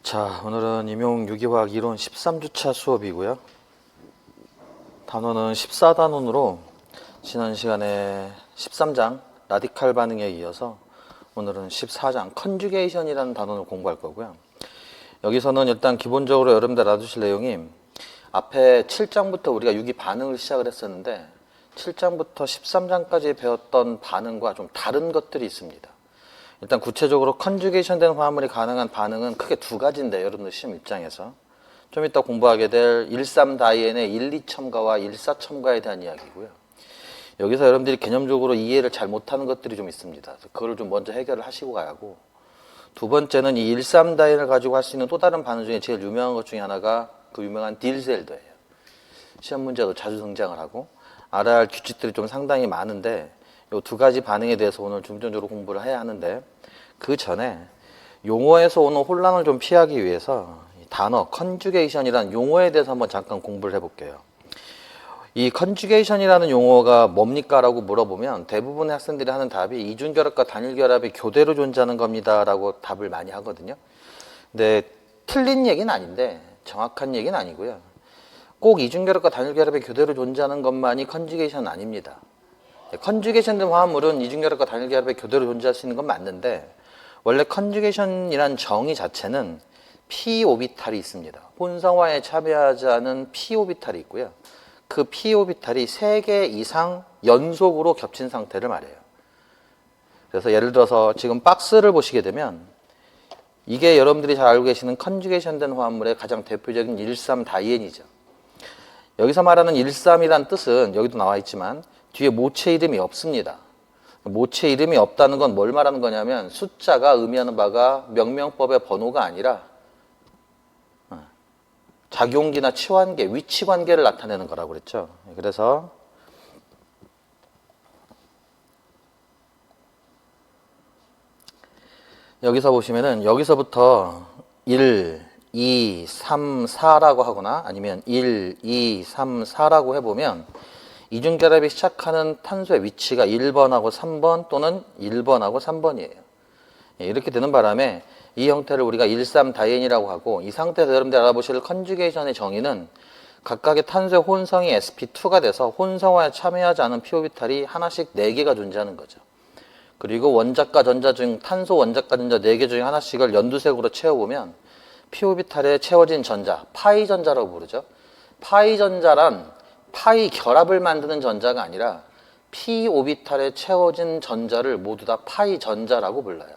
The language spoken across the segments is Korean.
자, 오늘은 임용 유기화학 이론 13주차 수업이고요. 단원은 14단원으로 지난 시간에 13장 라디칼 반응에 이어서 오늘은 14장 컨주게이션이라는 단원을 공부할 거고요. 여기서는 일단 기본적으로 여러분들 알아두실 내용이 앞에 7장부터 우리가 유기 반응을 시작을 했었는데 7장부터 13장까지 배웠던 반응과 좀 다른 것들이 있습니다. 일단 구체적으로 컨주게이션 된 화합물이 가능한 반응은 크게 두 가지인데 여러분들 시험 입장에서 좀 이따 공부하게 될 13다이엔의 1,2첨가와 1,4첨가에 대한 이야기고요. 여기서 여러분들이 개념적으로 이해를 잘 못하는 것들이 좀 있습니다. 그거를 좀 먼저 해결을 하시고 가야 하고, 두 번째는 이 13다이엔을 가지고 할 수 있는 또 다른 반응 중에 제일 유명한 것 중에 하나가 그 유명한 딜셀더예요. 시험 문제도 자주 등장을 하고 알아야 할 규칙들이 좀 상당히 많은데 이 두 가지 반응에 대해서 오늘 중점적으로 공부를 해야 하는데, 그 전에 용어에서 오는 혼란을 좀 피하기 위해서 단어 컨주게이션이라는 용어에 대해서 한번 잠깐 공부를 해볼게요. 이 컨주게이션이라는 용어가 뭡니까? 라고 물어보면 대부분의 학생들이 하는 답이 이중결합과 단일결합이 교대로 존재하는 겁니다 라고 답을 많이 하거든요. 근데 틀린 얘기는 아닌데 정확한 얘기는 아니고요. 꼭 이중결합과 단일결합이 교대로 존재하는 것만이 컨주게이션은 아닙니다. 컨주게이션 된 화합물은 이중결합과 단일결합이 교대로 존재할 수 있는 건 맞는데, 원래 컨주게이션이란 정의 자체는 p-오비탈이 있습니다. 혼성화에 참여하지 않은 p-오비탈이 있고요. 그 p-오비탈이 3개 이상 연속으로 겹친 상태를 말해요. 그래서 예를 들어서 지금 박스를 보시게 되면 이게 여러분들이 잘 알고 계시는 컨주게이션 된 화합물의 가장 대표적인 1,3다이엔이죠. 여기서 말하는 1,3이란 뜻은 여기도 나와 있지만 뒤에 모체 이름이 없습니다. 모체 이름이 없다는 건 뭘 말하는 거냐면 숫자가 의미하는 바가 명명법의 번호가 아니라 작용기나 치환계, 위치관계를 나타내는 거라고 그랬죠. 그래서 여기서 보시면은 여기서부터 1, 2, 3, 4라고 하거나 아니면 1, 2, 3, 4라고 해보면 이중결합이 시작하는 탄소의 위치가 1번하고 3번 또는 1번하고 3번이에요. 이렇게 되는 바람에 이 형태를 우리가 1,3다이엔이라고 하고, 이 상태에서 여러분들 알아보실 컨주게이션의 정의는 각각의 탄소의 혼성이 sp2가 돼서 혼성화에 참여하지 않은 p-오비탈이 하나씩 4개가 존재하는 거죠. 그리고 원자과 전자 중 탄소 원자과 전자 4개 중에 하나씩을 연두색으로 채워보면 p-오비탈에 채워진 전자, 파이 전자라고 부르죠. 파이 전자란 파이 결합을 만드는 전자가 아니라 p-오비탈에 채워진 전자를 모두 다 파이 전자라고 불러요.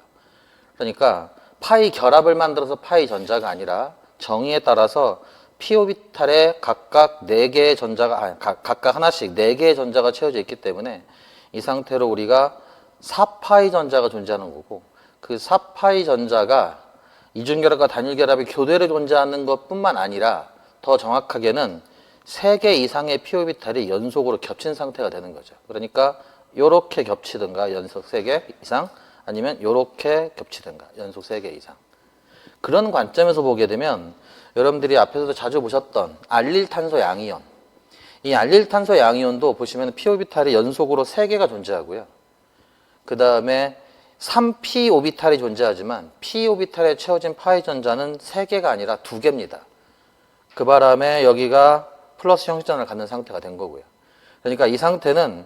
그러니까 파이 결합을 만들어서 파이 전자가 아니라 정의에 따라서 p-오비탈에 각각 4개의 전자가 각각 하나씩 4개의 전자가 채워져 있기 때문에 이 상태로 우리가 4파이 전자가 존재하는 거고, 그 4파이 전자가 이중결합과 단일결합이 교대로 존재하는 것뿐만 아니라 더 정확하게는 3개 이상의 p-오비탈이 연속으로 겹친 상태가 되는 거죠. 그러니까 요렇게 겹치든가 연속 3개 이상, 아니면 요렇게 겹치든가 연속 3개 이상. 그런 관점에서 보게 되면 여러분들이 앞에서도 자주 보셨던 알릴탄소 양이온, 이 알릴탄소 양이온도 보시면 p-오비탈이 연속으로 3개가 존재하고요. 그 다음에 3p-오비탈이 존재하지만 p-오비탈에 채워진 파이 전자는 3개가 아니라 2개입니다. 그 바람에 여기가 플러스 형식전을 갖는 상태가 된 거고요. 그러니까 이 상태는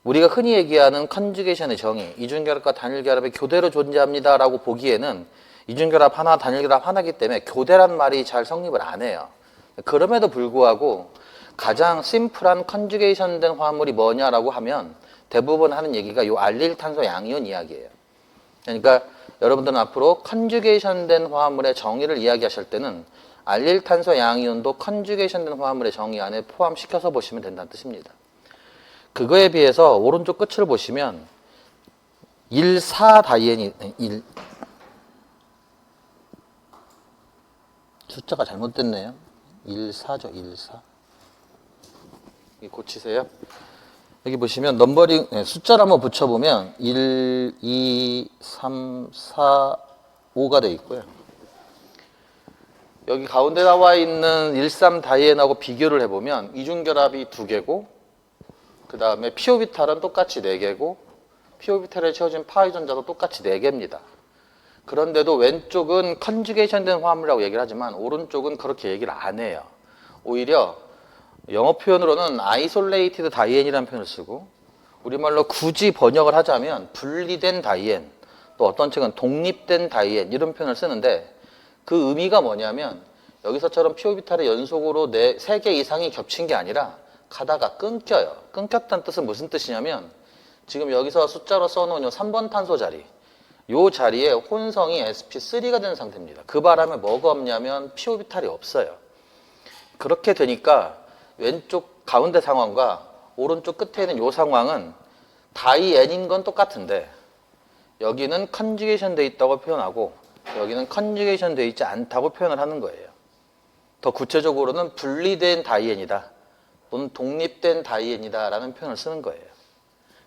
우리가 흔히 얘기하는 컨주게이션의 정의, 이중결합과 단일결합이 교대로 존재합니다 라고 보기에는 이중결합 하나, 단일결합 하나이기 때문에 교대란 말이 잘 성립을 안 해요. 그럼에도 불구하고 가장 심플한 컨주게이션 된 화합물이 뭐냐라고 하면 대부분 하는 얘기가 요 알릴탄소 양이온 이야기예요. 그러니까 여러분들은 앞으로 컨주게이션 된 화합물의 정의를 이야기하실 때는 알릴탄소 양이온도 컨주게이션 된 화합물의 정의 안에 포함시켜서 보시면 된다는 뜻입니다. 그거에 비해서 오른쪽 끝을 보시면 1,4다이엔이 숫자가 잘못됐네요. 1,4죠. 1,4. 고치세요. 여기 보시면 넘버링 숫자를 한번 붙여보면 1, 2, 3, 4, 5가 되어 있고요. 여기 가운데 나와 있는 1,3다이엔하고 비교를 해보면 이중결합이 2개고, 그 다음에 p-오비탈은 똑같이 4개고, p-오비탈에 채워진 파이 전자도 똑같이 4개입니다. 그런데도 왼쪽은 컨주게이션 된 화합물이라고 얘기를 하지만 오른쪽은 그렇게 얘기를 안 해요. 오히려 영어 표현으로는 isolated diane이라는 표현을 쓰고 우리말로 굳이 번역을 하자면 분리된 다이엔, 또 어떤 책은 독립된 다이엔 이런 표현을 쓰는데 그 의미가 뭐냐면 여기서처럼 피오비탈의 연속으로 3개 이상이 겹친 게 아니라 가다가 끊겨요. 끊겼다는 뜻은 무슨 뜻이냐면 지금 여기서 숫자로 써놓은 요 3번 탄소 자리, 요 자리에 혼성이 sp3가 되는 상태입니다. 그 바람에 뭐가 없냐면 피오비탈이 없어요. 그렇게 되니까 왼쪽 가운데 상황과 오른쪽 끝에 있는 요 상황은 다이N인 건 똑같은데 여기는 컨주게이션 돼 있다고 표현하고 여기는 컨주게이션 돼 있지 않다고 표현을 하는 거예요. 더 구체적으로는 분리된 다이N이다 또는 독립된 다이N이다 라는 표현을 쓰는 거예요.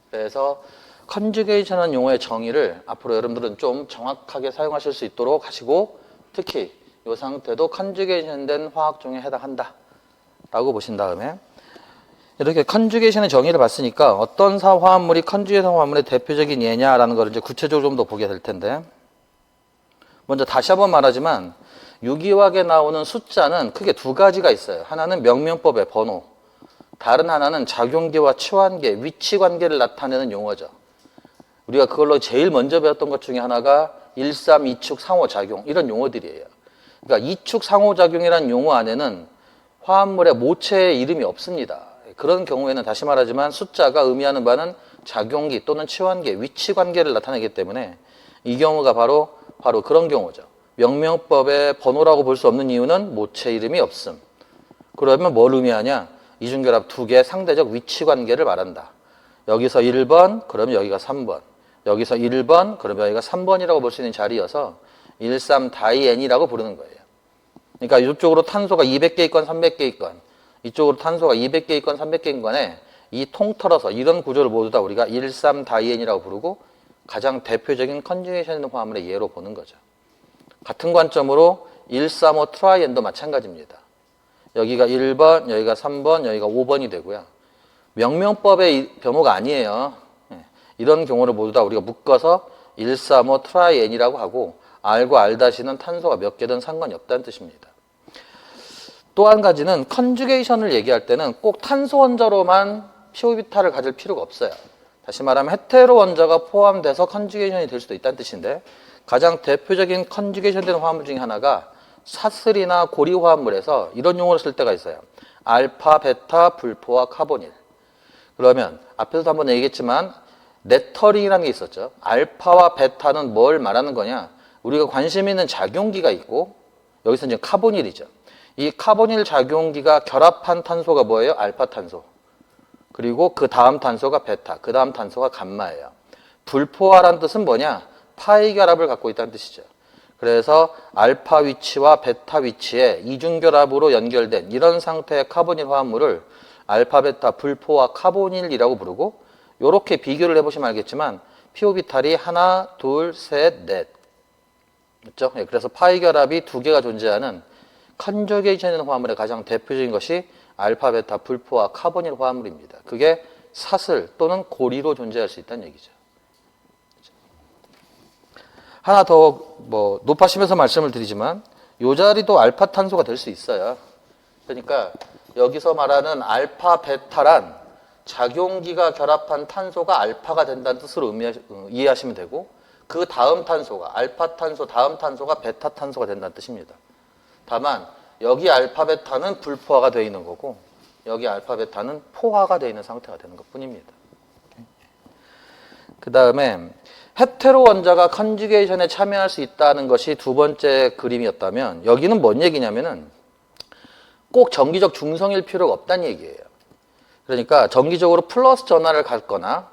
그래서 컨주게이션한 용어의 정의를 앞으로 여러분들은 좀 정확하게 사용하실 수 있도록 하시고 특히 이 상태도 컨주게이션된 화학종에 해당한다 라고 보신 다음에 이렇게 컨주게이션의 정의를 봤으니까 어떤 화합물이 컨주게이션 화합물의 대표적인 예냐라는 걸 이제 구체적으로 좀 더 보게 될 텐데 먼저 다시 한번 말하지만 유기화학에 나오는 숫자는 크게 두 가지가 있어요. 하나는 명명법의 번호, 다른 하나는 작용계와 치환계, 위치관계를 나타내는 용어죠. 우리가 그걸로 제일 먼저 배웠던 것 중에 하나가 1, 3, 2축 상호작용 이런 용어들이에요. 그러니까 2축 상호작용이라는 용어 안에는 화합물의 모체의 이름이 없습니다. 그런 경우에는 다시 말하지만 숫자가 의미하는 바는 작용기 또는 치환계, 위치관계를 나타내기 때문에 이 경우가 바로 그런 경우죠. 명명법의 번호라고 볼 수 없는 이유는 모체 이름이 없음. 그러면 뭘 의미하냐? 이중결합 두 개의 상대적 위치관계를 말한다. 여기서 1번, 그러면 여기가 3번. 여기서 1번, 그러면 여기가 3번이라고 볼 수 있는 자리여서 13다이N이라고 부르는 거예요. 그러니까 이쪽으로 탄소가 200개 있건 300개 있건 이쪽으로 탄소가 200개 있건 300개인 간에 이 통틀어서 이런 구조를 모두 다 우리가 13다이N이라고 부르고 가장 대표적인 컨주게이션 있는 화합물의 예로 보는 거죠. 같은 관점으로 135 트라이엔도 마찬가지입니다. 여기가 1번, 여기가 3번, 여기가 5번이 되고요. 명명법의 변호가 아니에요. 이런 경우를 모두 다 우리가 묶어서 135 트라이엔이라고 하고 R과 R-는 탄소가 몇 개든 상관이 없다는 뜻입니다. 또 한 가지는 컨주게이션을 얘기할 때는 꼭 탄소 원자로만 피오비탈을 가질 필요가 없어요. 다시 말하면 헤테로 원자가 포함돼서 컨주게이션이 될 수도 있다는 뜻인데 가장 대표적인 컨주게이션 되는 화합물 중에 하나가 사슬이나 고리 화합물에서 이런 용어를 쓸 때가 있어요. 알파, 베타, 불포화, 카보닐. 그러면 앞에서도 한번 얘기했지만 네터링이라는 게 있었죠. 알파와 베타는 뭘 말하는 거냐? 우리가 관심 있는 작용기가 있고 여기서 이제 카보닐이죠. 이 카보닐 작용기가 결합한 탄소가 뭐예요? 알파탄소. 그리고 그 다음 탄소가 베타, 그 다음 탄소가 감마예요. 불포화라는 뜻은 뭐냐? 파이 결합을 갖고 있다는 뜻이죠. 그래서 알파 위치와 베타 위치에 이중결합으로 연결된 이런 상태의 카보닐 화합물을 알파, 베타, 불포화, 카보닐이라고 부르고 이렇게 비교를 해보시면 알겠지만 피오비탈이 하나, 둘, 셋, 넷. 그렇죠? 그래서 파이 결합이 두 개가 존재하는 컨주게이션 있는 화합물의 가장 대표적인 것이 알파, 베타, 불포화, 카보닐 화합물입니다. 그게 사슬 또는 고리로 존재할 수 있다는 얘기죠. 하나 더 높아시면서 말씀을 드리지만 이 자리도 알파 탄소가 될 수 있어요. 그러니까 여기서 말하는 알파, 베타란 작용기가 결합한 탄소가 알파가 된다는 뜻으로 이해하시면 되고 그 다음 탄소가 알파 탄소 다음 탄소가 베타 탄소가 된다는 뜻입니다. 다만 여기 알파, 베타는 불포화가 되어 있는 거고 여기 알파, 베타는 포화가 되어 있는 상태가 되는 것뿐입니다. 그 다음에 헤테로 원자가 컨주게이션에 참여할 수 있다는 것이 두 번째 그림이었다면 여기는 뭔 얘기냐면은 꼭 정기적 중성일 필요가 없다는 얘기예요. 그러니까 정기적으로 플러스 전하를 갖거나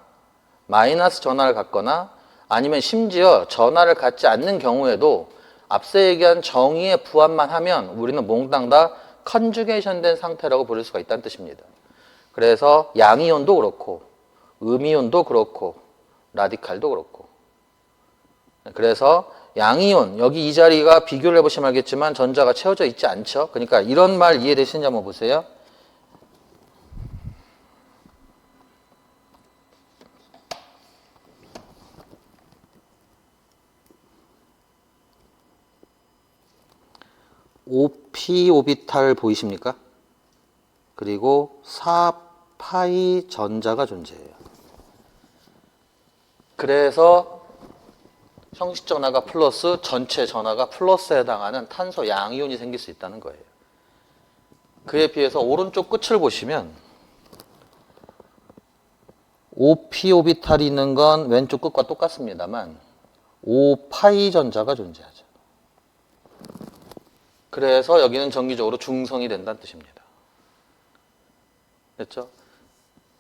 마이너스 전하를 갖거나 아니면 심지어 전하를 갖지 않는 경우에도 앞서 얘기한 정의에 부합만 하면 우리는 몽땅 다 컨주게이션 된 상태라고 부를 수가 있다는 뜻입니다. 그래서 양이온도 그렇고 음이온도 그렇고 라디칼도 그렇고 그래서 양이온 여기 이 자리가 비교를 해보시면 알겠지만 전자가 채워져 있지 않죠. 그러니까 이런 말 이해되시는지 한번 보세요. 5p 오비탈 보이십니까? 그리고 4파이 전자가 존재해요. 그래서 형식 전하가 플러스 전체 전하가 플러스에 해당하는 탄소 양이온이 생길 수 있다는 거예요. 그에 비해서 오른쪽 끝을 보시면 5p 오비탈이 있는 건 왼쪽 끝과 똑같습니다만 5파이 전자가 존재하죠. 그래서 여기는 정기적으로 중성이 된다는 뜻입니다. 됐죠?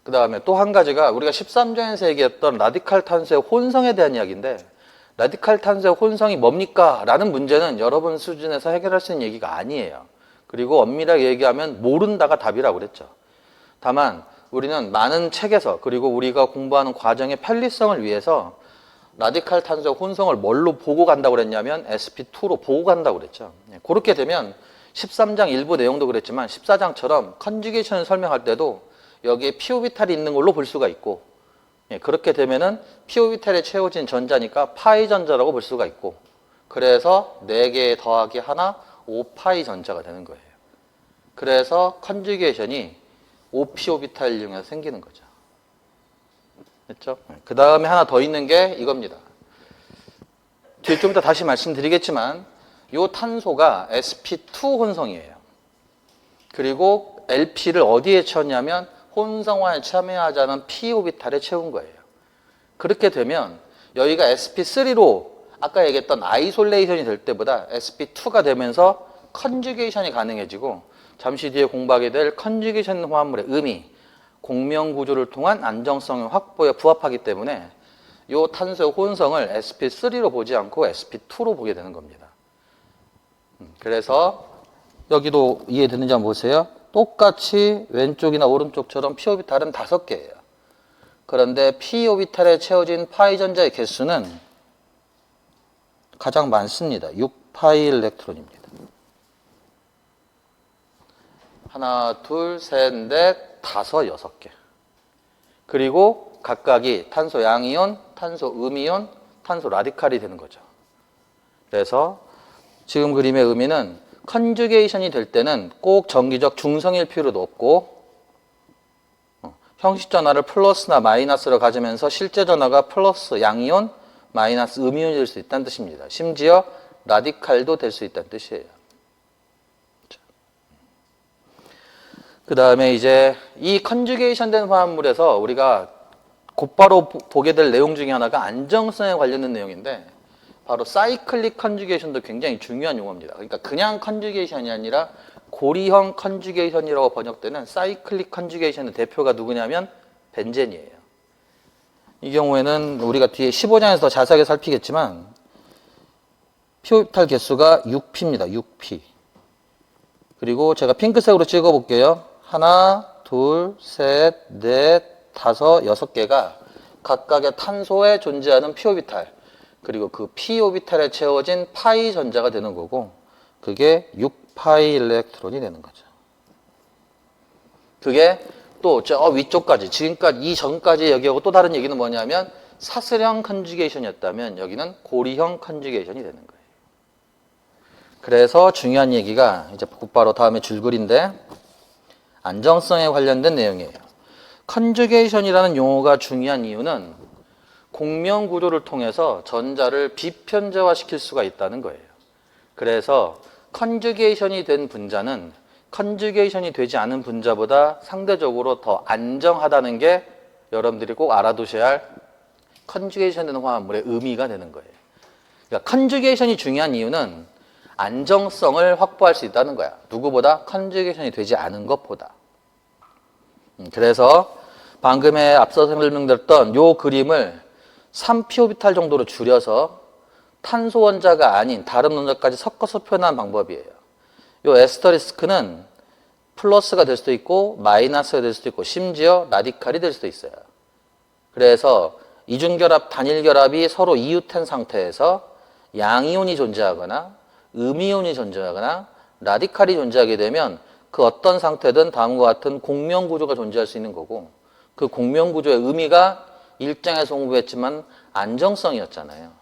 그 다음에 또 한 가지가 우리가 13장에서 얘기했던 라디칼 탄소의 혼성에 대한 이야기인데, 라디칼 탄소의 혼성이 뭡니까? 라는 문제는 여러분 수준에서 해결할 수 있는 얘기가 아니에요. 그리고 엄밀하게 얘기하면 모른다가 답이라고 그랬죠. 다만 우리는 많은 책에서 그리고 우리가 공부하는 과정의 편리성을 위해서 라디칼 탄소의 혼성을 뭘로 보고 간다고 그랬냐면 sp2로 보고 간다고 그랬죠. 그렇게 되면 13장 일부 내용도 그랬지만 14장처럼 컨주게이션을 설명할 때도 여기에 p오비탈이 있는 걸로 볼 수가 있고, 그렇게 되면은 p오비탈에 채워진 전자니까 파이 전자라고 볼 수가 있고, 그래서 4개 더하기 하나 5파이 전자가 되는 거예요. 그래서 컨주게이션이 5p오비탈 이용해서 생기는 거죠. 됐죠? 그 다음에 하나 더 있는 게 이겁니다. 뒤에 좀 이따 다시 말씀드리겠지만 이 탄소가 sp2 혼성이에요. 그리고 LP를 어디에 채웠냐면 혼성화에 참여하자는 p오비탈에 채운 거예요. 그렇게 되면 여기가 sp3로 아까 얘기했던 아이솔레이션이 될 때보다 sp2가 되면서 컨주게이션이 가능해지고, 잠시 뒤에 공부하게 될 컨주게이션 화합물의 의미, 공명 구조를 통한 안정성의 확보에 부합하기 때문에 이 탄소의 혼성을 sp3로 보지 않고 sp2로 보게 되는 겁니다. 그래서 여기도 이해되는지 한번 보세요. 똑같이 왼쪽이나 오른쪽처럼 p오비탈은 5개예요. 그런데 p오비탈에 채워진 파이 전자의 개수는 가장 많습니다. 6파이 일렉트론입니다. 하나, 둘, 셋, 넷, 5, 6개. 그리고 각각이 탄소 양이온, 탄소 음이온, 탄소 라디칼이 되는 거죠. 그래서 지금 그림의 의미는 컨주게이션이 될 때는 꼭 정기적 중성일 필요도 없고, 형식 전하를 플러스나 마이너스로 가지면서 실제 전하가 플러스 양이온, 마이너스 음이온이 될 수 있다는 뜻입니다. 심지어 라디칼도 될 수 있다는 뜻이에요. 그 다음에 이제 이 컨주게이션 된 화합물에서 우리가 곧바로 보게 될 내용 중에 하나가 안정성에 관련된 내용인데, 바로 사이클릭 컨주게이션도 굉장히 중요한 용어입니다. 그러니까 그냥 컨주게이션이 아니라 고리형 컨주게이션이라고 번역되는 사이클릭 컨주게이션의 대표가 누구냐면 벤젠이에요. 이 경우에는 우리가 뒤에 15장에서 더 자세하게 살피겠지만 p오비탈 개수가 6p입니다. 6p. 그리고 제가 핑크색으로 찍어 볼게요. 하나, 둘, 셋, 넷, 5, 6개가 각각의 탄소에 존재하는 p오비탈, 그리고 그 p오비탈에 채워진 파이 전자가 되는 거고, 그게 6파이 일렉트론이 되는 거죠. 그게 또 저 위쪽까지, 지금까지 이전까지 여기하고 또 다른 얘기는 뭐냐면 사슬형 컨주게이션이었다면 여기는 고리형 컨주게이션이 되는 거예요. 그래서 중요한 얘기가 이제 곧바로 다음에 줄거리인데, 안정성에 관련된 내용이에요. 컨주게이션이라는 용어가 중요한 이유는 공명 구조를 통해서 전자를 비편재화시킬 수가 있다는 거예요. 그래서 컨주게이션이 된 분자는 컨주게이션이 되지 않은 분자보다 상대적으로 더 안정하다는 게 여러분들이 꼭 알아두셔야 할 컨주게이션 된 화합물의 의미가 되는 거예요. 그러니까 컨주게이션이 중요한 이유는 안정성을 확보할 수 있다는 거야. 누구보다 컨주게이션이 되지 않은 것보다. 그래서 방금에 앞서 설명드렸던 요 그림을 3p오비탈 정도로 줄여서 탄소 원자가 아닌 다른 원자까지 섞어서 표현한 방법이에요. 요 에스터리스크는 플러스가 될 수도 있고 마이너스가 될 수도 있고 심지어 라디칼이 될 수도 있어요. 그래서 이중결합, 단일결합이 서로 이웃한 상태에서 양이온이 존재하거나 음이온이 존재하거나 라디칼이 존재하게 되면 그 어떤 상태든 다음과 같은 공명구조가 존재할 수 있는 거고, 그 공명구조의 의미가 1장에서 공부했지만 안정성이었잖아요.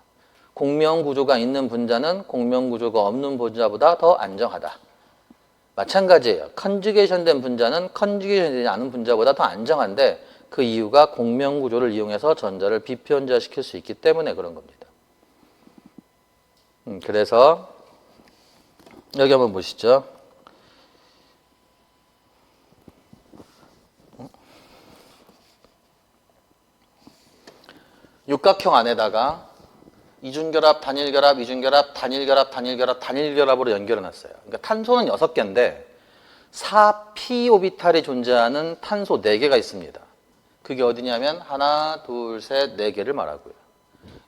공명구조가 있는 분자는 공명구조가 없는 분자보다 더 안정하다. 마찬가지예요. 컨주게이션 된 분자는 컨주게이션 되지 않은 분자보다 더 안정한데 그 이유가 공명구조를 이용해서 전자를 비편자시킬 수 있기 때문에 그런 겁니다. 그래서 여기 한번 보시죠. 육각형 안에다가 이중결합, 단일결합, 이중결합, 단일결합, 단일결합, 단일결합으로 연결해 놨어요. 그러니까 탄소는 6개인데 4p-오비탈이 존재하는 탄소 4개가 있습니다. 그게 어디냐면 하나, 둘, 셋, 4개를 말하고요.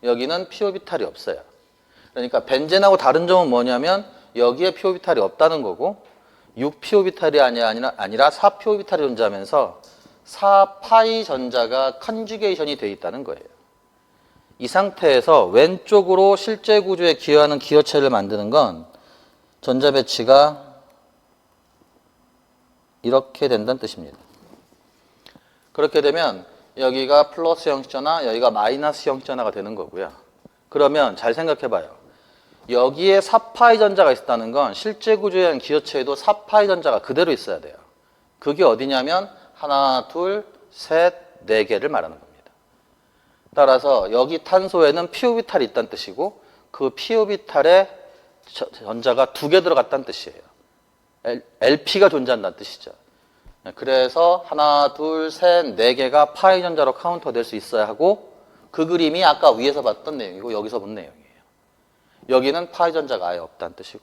여기는 p-오비탈이 없어요. 그러니까 벤젠하고 다른 점은 뭐냐면 여기에 p-오비탈이 없다는 거고 6p-오비탈이 아니라 4p-오비탈이 존재하면서 4파이 전자가 컨주게이션이 되어 있다는 거예요. 이 상태에서 왼쪽으로 실제 구조에 기여하는 기여체를 만드는 건 전자 배치가 이렇게 된다는 뜻입니다. 그렇게 되면 여기가 플러스 형식전화, 여기가 마이너스 형식전화가 되는 거고요. 그러면 잘 생각해 봐요. 여기에 4파이 전자가 있다는 건 실제 구조에 대한 기여체에도 4파이 전자가 그대로 있어야 돼요. 그게 어디냐면 하나, 둘, 셋, 4개를 말하는 겁니다. 따라서 여기 탄소에는 p-오비탈이 있다는 뜻이고 그 p-오비탈에 전자가 2개 들어갔다는 뜻이에요. LP가 존재한다는 뜻이죠. 그래서 하나, 둘, 셋, 4개가 파이 전자로 카운터 될 수 있어야 하고 그 그림이 아까 위에서 봤던 내용이고 여기서 본 내용이에요. 여기는 파이 전자가 아예 없다는 뜻이고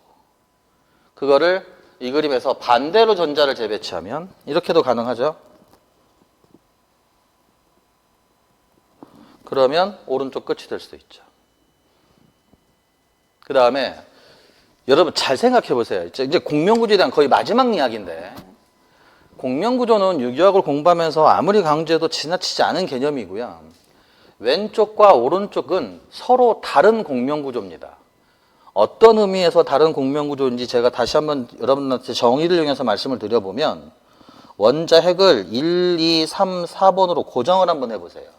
그거를 이 그림에서 반대로 전자를 재배치하면 이렇게도 가능하죠. 그러면 오른쪽 끝이 될 수도 있죠. 그 다음에 여러분 잘 생각해 보세요. 이제 공명구조에 대한 거의 마지막 이야기인데 공명구조는 유기화학을 공부하면서 아무리 강조해도 지나치지 않은 개념이고요. 왼쪽과 오른쪽은 서로 다른 공명구조입니다. 어떤 의미에서 다른 공명구조인지 제가 다시 한번 여러분한테 정의를 이용해서 말씀을 드려보면 원자 핵을 1, 2, 3, 4번으로 고정을 한번 해보세요.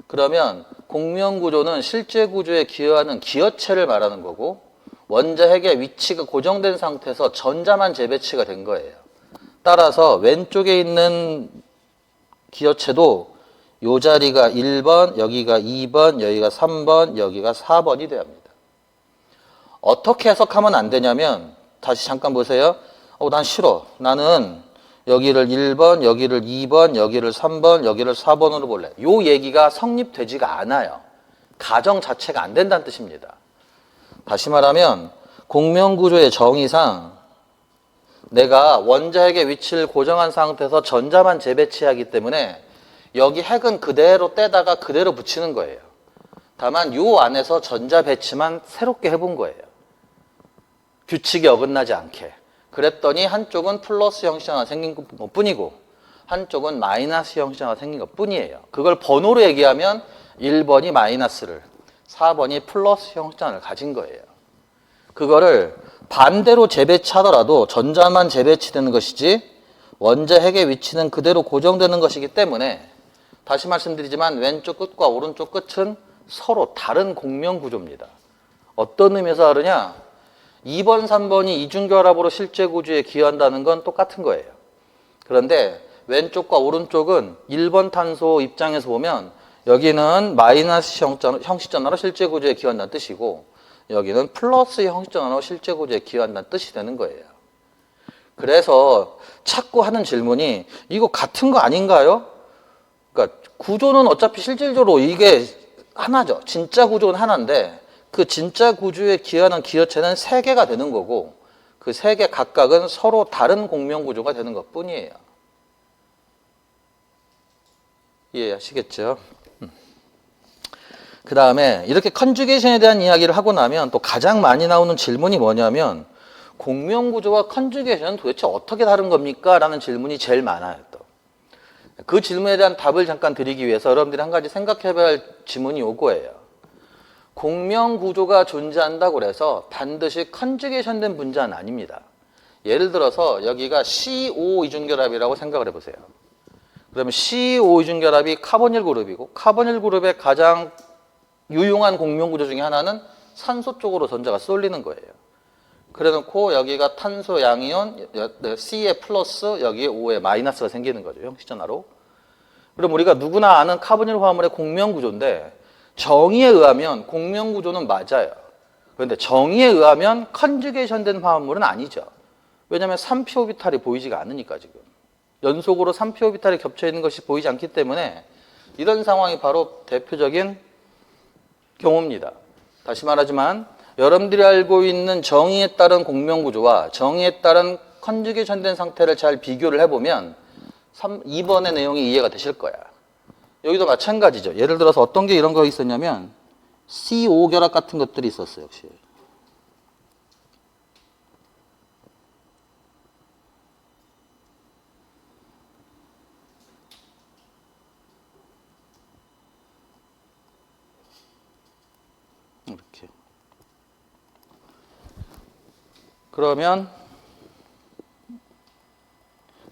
그러면 공명구조는 실제 구조에 기여하는 기여체를 말하는 거고 원자 핵의 위치가 고정된 상태에서 전자만 재배치가 된 거예요. 따라서 왼쪽에 있는 기여체도 이 자리가 1번, 여기가 2번, 여기가 3번, 여기가 4번이 돼야 합니다. 어떻게 해석하면 안 되냐면 다시 잠깐 보세요. 난 싫어. 나는 여기를 1번, 여기를 2번, 여기를 3번, 여기를 4번으로 볼래. 요 얘기가 성립되지가 않아요. 가정 자체가 안 된다는 뜻입니다. 다시 말하면 공명구조의 정의상 내가 원자 핵의 위치를 고정한 상태에서 전자만 재배치하기 때문에 여기 핵은 그대로 떼다가 그대로 붙이는 거예요. 다만 요 안에서 전자 배치만 새롭게 해본 거예요. 규칙이 어긋나지 않게. 그랬더니 한쪽은 플러스 형식전화가 생긴 것 뿐이고 한쪽은 마이너스 형식전화가 생긴 것 뿐이에요. 그걸 번호로 얘기하면 1번이 마이너스를 4번이 플러스 형식전화를 가진 거예요. 그거를 반대로 재배치하더라도 전자만 재배치되는 것이지 원자 핵의 위치는 그대로 고정되는 것이기 때문에 다시 말씀드리지만 왼쪽 끝과 오른쪽 끝은 서로 다른 공명구조입니다. 어떤 의미에서 다르냐? 2번, 3번이 이중결합으로 실제 구조에 기여한다는 건 똑같은 거예요. 그런데 왼쪽과 오른쪽은 1번 탄소 입장에서 보면 여기는 마이너스 형식전화로 실제 구조에 기여한다는 뜻이고 여기는 플러스 형식전화로 실제 구조에 기여한다는 뜻이 되는 거예요. 그래서 자꾸 하는 질문이 이거 같은 거 아닌가요? 그러니까 구조는 어차피 실질적으로 이게 하나죠. 진짜 구조는 하나인데 그 진짜 구조에 기여하는 기여체는 3개가 되는 거고 그 3개 각각은 서로 다른 공명구조가 되는 것 뿐이에요. 이해하시겠죠? 그 다음에 이렇게 컨주게이션에 대한 이야기를 하고 나면 또 가장 많이 나오는 질문이 뭐냐면 공명구조와 컨주게이션은 도대체 어떻게 다른 겁니까? 라는 질문이 제일 많아요. 또. 그 질문에 대한 답을 잠깐 드리기 위해서 여러분들이 한 가지 생각해 봐야 할 질문이 요거예요. 공명구조가 존재한다고 해서 반드시 컨주게이션 된 분자는 아닙니다. 예를 들어서 여기가 CO 이중결합이라고 생각을 해보세요. 그러면 CO 이중결합이 카보닐 그룹이고 카보닐 그룹의 가장 유용한 공명구조 중에 하나는 산소 쪽으로 전자가 쏠리는 거예요. 그래놓고 여기가 탄소 양이온 C에 플러스 여기에 O에 마이너스가 생기는 거죠. 형식전화로. 그럼 우리가 누구나 아는 카본일 화합물의 공명구조인데 정의에 의하면 공명구조는 맞아요. 그런데 정의에 의하면 컨주게이션 된 화합물은 아니죠. 왜냐하면 3p 오비탈이 보이지가 않으니까 지금. 연속으로 3p 오비탈이 겹쳐 있는 것이 보이지 않기 때문에 이런 상황이 바로 대표적인 경우입니다. 다시 말하지만 여러분들이 알고 있는 정의에 따른 공명구조와 정의에 따른 컨주게이션 된 상태를 잘 비교를 해보면 2번의 내용이 이해가 되실 거야. 여기도 마찬가지죠. 예를 들어서 어떤 게 이런 거 있었냐면 CO 결합 같은 것들이 있었어요. 역시. 이렇게. 그러면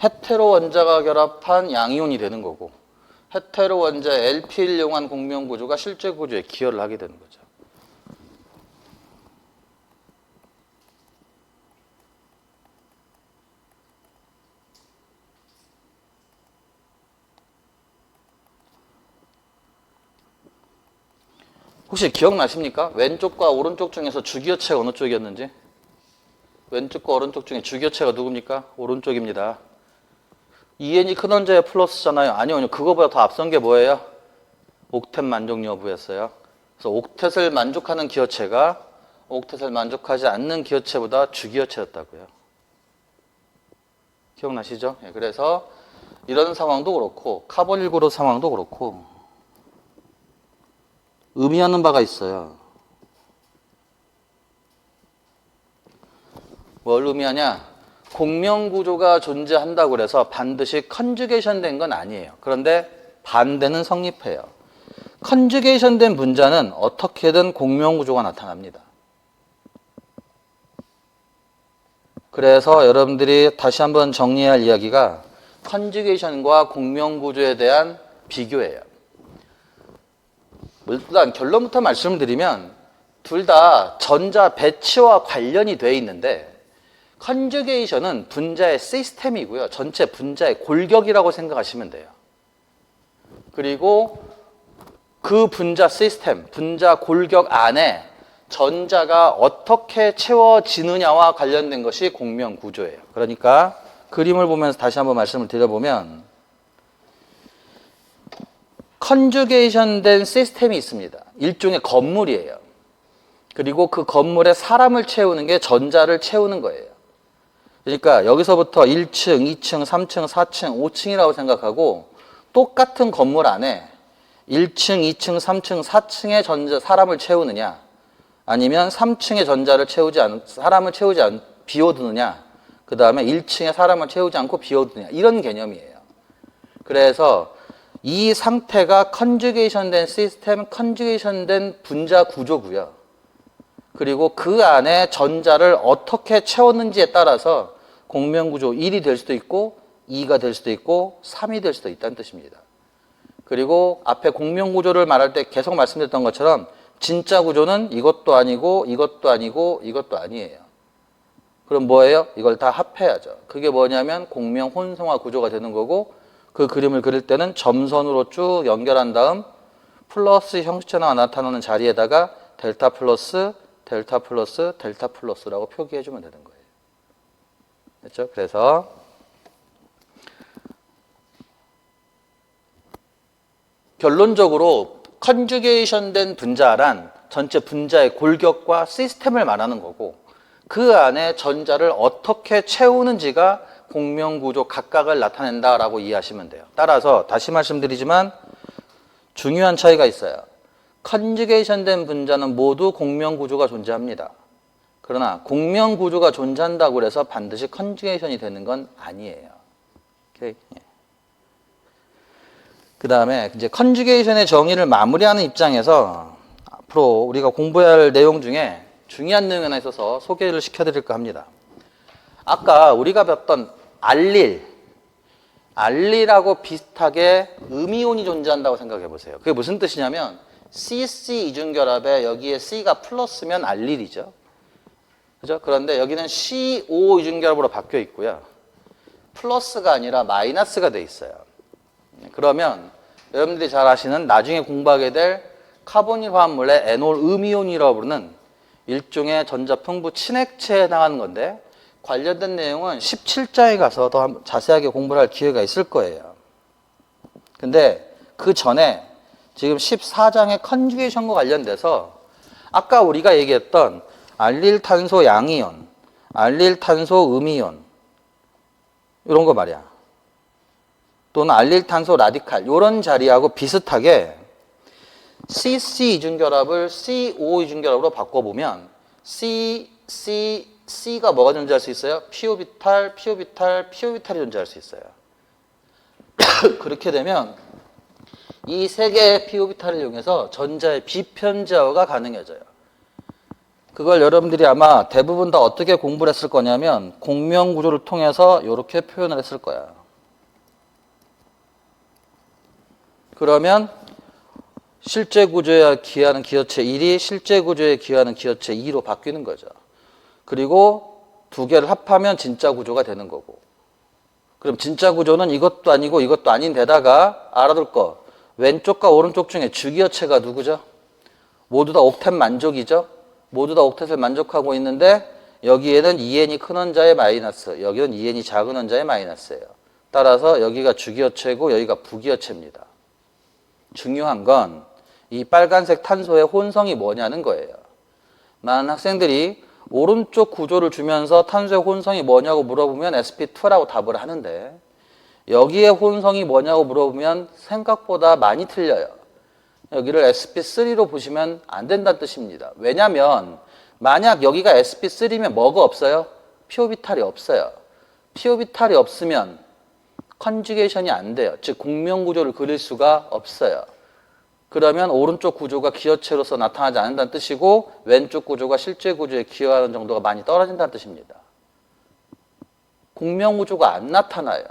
헤테로 원자가 결합한 양이온이 되는 거고 헤테로 원자의 LP를 이용한 공명구조가 실제 구조에 기여를 하게 되는 거죠. 혹시 기억나십니까? 왼쪽과 오른쪽 중에서 주기어체가 어느 쪽이었는지? 왼쪽과 오른쪽 중에 주기어체가 누굽니까? 오른쪽입니다. 2n이 큰 원자의 플러스잖아요. 아니요. 그거보다 더 앞선 게 뭐예요? 옥텟 만족 여부였어요. 그래서 옥텟을 만족하는 기어체가 옥텟을 만족하지 않는 기어체보다 주기어체였다고요. 기억나시죠? 예, 그래서 이런 상황도 그렇고 카본 19로 상황도 그렇고 의미하는 바가 있어요. 뭘 의미하냐? 공명구조가 존재한다고 그래서 반드시 컨주게이션 된 건 아니에요. 그런데 반대는 성립해요. 컨주게이션 된 분자는 어떻게든 공명구조가 나타납니다. 그래서 여러분들이 다시 한번 정리할 이야기가 컨주게이션과 공명구조에 대한 비교예요. 일단 결론부터 말씀드리면 둘 다 전자 배치와 관련이 돼 있는데 컨주게이션은 분자의 시스템이고요. 전체 분자의 골격이라고 생각하시면 돼요. 그리고 그 분자 시스템, 분자 골격 안에 전자가 어떻게 채워지느냐와 관련된 것이 공명구조예요. 그러니까 그림을 보면서 다시 한번 말씀을 드려보면 컨주게이션 된 시스템이 있습니다. 일종의 건물이에요. 그리고 그 건물에 사람을 채우는 게 전자를 채우는 거예요. 그러니까 여기서부터 1층, 2층, 3층, 4층, 5층이라고 생각하고 똑같은 건물 안에 1층, 2층, 3층, 4층의 전자 사람을 채우느냐 아니면 3층의 전자를 채우지 않 사람을 채우지 않 비워두느냐 그 다음에 1층에 사람을 채우지 않고 비워두느냐 이런 개념이에요. 그래서 이 상태가 컨주게이션 된 시스템, 컨주게이션 된 분자 구조고요. 그리고 그 안에 전자를 어떻게 채웠는지에 따라서 공명구조 1이 될 수도 있고 2가 될 수도 있고 3이 될 수도 있다는 뜻입니다. 그리고 앞에 공명구조를 말할 때 계속 말씀드렸던 것처럼 진짜 구조는 이것도 아니고 이것도 아니고 이것도 아니에요. 그럼 뭐예요? 이걸 다 합해야죠. 그게 뭐냐면 공명 혼성화 구조가 되는 거고 그 그림을 그릴 때는 점선으로 쭉 연결한 다음 플러스 형식전화가 나타나는 자리에다가 델타 플러스 델타 플러스 델타 플러스라고 표기해 주면 되는 거예요. 됐죠? 그래서 결론적으로 컨주게이션 된 분자란 전체 분자의 골격과 시스템을 말하는 거고 그 안에 전자를 어떻게 채우는지가 공명구조 각각을 나타낸다라고 이해하시면 돼요. 따라서 다시 말씀드리지만 중요한 차이가 있어요. 컨주게이션 된 분자는 모두 공명구조가 존재합니다. 그러나 공명구조가 존재한다고 해서 반드시 컨주게이션이 되는 건 아니에요. 오케이? 그 다음에 이제 컨주게이션의 정의를 마무리하는 입장에서 앞으로 우리가 공부해야 할 내용 중에 중요한 내용이 하나 있어서 소개를 시켜드릴까 합니다. 아까 우리가 배웠던 알릴하고 비슷하게 음이온이 존재한다고 생각해 보세요. 그게 무슨 뜻이냐면 CC 이중결합에 여기에 C가 플러스면 알릴이죠. 그죠? 그런데 여기는 CO 이중결합으로 바뀌어 있고요. 플러스가 아니라 마이너스가 돼 있어요. 그러면 여러분들이 잘 아시는 나중에 공부하게 될 카보닐 화합물의 에놀 음이온이라고 부르는 일종의 전자풍부 친액체에 해당하는 건데 관련된 내용은 17장에 가서 더 자세하게 공부를 할 기회가 있을 거예요. 근데 그 전에 지금 14장의 컨주게이션과 관련돼서 아까 우리가 얘기했던 알릴탄소 양이온, 알릴탄소 음이온 이런 거 말이야. 또는 알릴탄소 라디칼 이런 자리하고 비슷하게 CC 이중결합을 CO 이중결합으로 바꿔보면 C가 뭐가 존재할 수 있어요? 피오비탈, 피오비탈, 피오비탈이 존재할 수 있어요. 그렇게 되면 이 세 개의 피오비탈을 이용해서 전자의 비편제어가 가능해져요. 그걸 여러분들이 아마 대부분 다 어떻게 공부를 했을 거냐면 공명구조를 통해서 이렇게 표현을 했을 거야. 그러면 실제 구조에 기하는 기하체 1이 실제 구조에 기하는 기하체 2로 바뀌는 거죠. 그리고 두 개를 합하면 진짜 구조가 되는 거고. 그럼 진짜 구조는 이것도 아니고 이것도 아닌 데다가 알아둘 거. 왼쪽과 오른쪽 중에 주기하체가 누구죠? 모두 다 옥텟 만족이죠. 모두 다 옥텟을 만족하고 있는데 여기에는 2n이 큰 원자의 마이너스, 여기는 2n이 작은 원자의 마이너스예요. 따라서 여기가 주기하체고 여기가 부기하체입니다. 중요한 건 이 빨간색 탄소의 혼성이 뭐냐는 거예요. 많은 학생들이 오른쪽 구조를 주면서 탄소의 혼성이 뭐냐고 물어보면 sp2라고 답을 하는데 여기에 혼성이 뭐냐고 물어보면 생각보다 많이 틀려요. 여기를 sp3로 보시면 안 된다는 뜻입니다. 왜냐하면 만약 여기가 sp3면 뭐가 없어요? 피오비탈이 없어요. 피오비탈이 없으면 컨주게이션이 안 돼요. 즉 공명구조를 그릴 수가 없어요. 그러면 오른쪽 구조가 기하체로서 나타나지 않는다는 뜻이고 왼쪽 구조가 실제 구조에 기여하는 정도가 많이 떨어진다는 뜻입니다. 공명구조가 안 나타나요.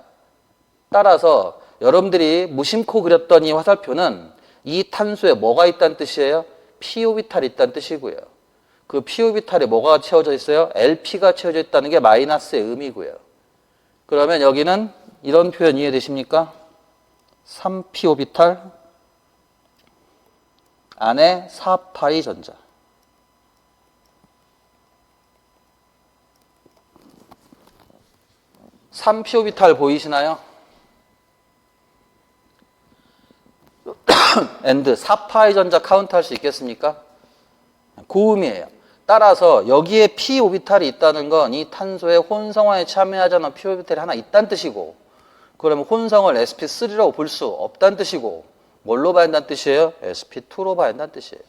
따라서 여러분들이 무심코 그렸던 이 화살표는 이 탄소에 뭐가 있다는 뜻이에요? 피오비탈이 있다는 뜻이고요. 그 피오비탈에 뭐가 채워져 있어요? LP가 채워져 있다는 게 마이너스의 의미고요. 그러면 여기는 이런 표현 이해되십니까? 3피오비탈 안에 4파이 전자. (3피오비탈) 보이시나요? 엔드 4파이 전자 카운트할 수 있겠습니까? 고음이에요. 따라서 여기에 p-오비탈이 있다는 건 이 탄소의 혼성화에 참여하지 않은 p-오비탈이 하나 있다는 뜻이고, 그러면 혼성을 sp3라고 볼 수 없다는 뜻이고, 뭘로 봐야 한다는 뜻이에요? sp2로 봐야 한다는 뜻이에요.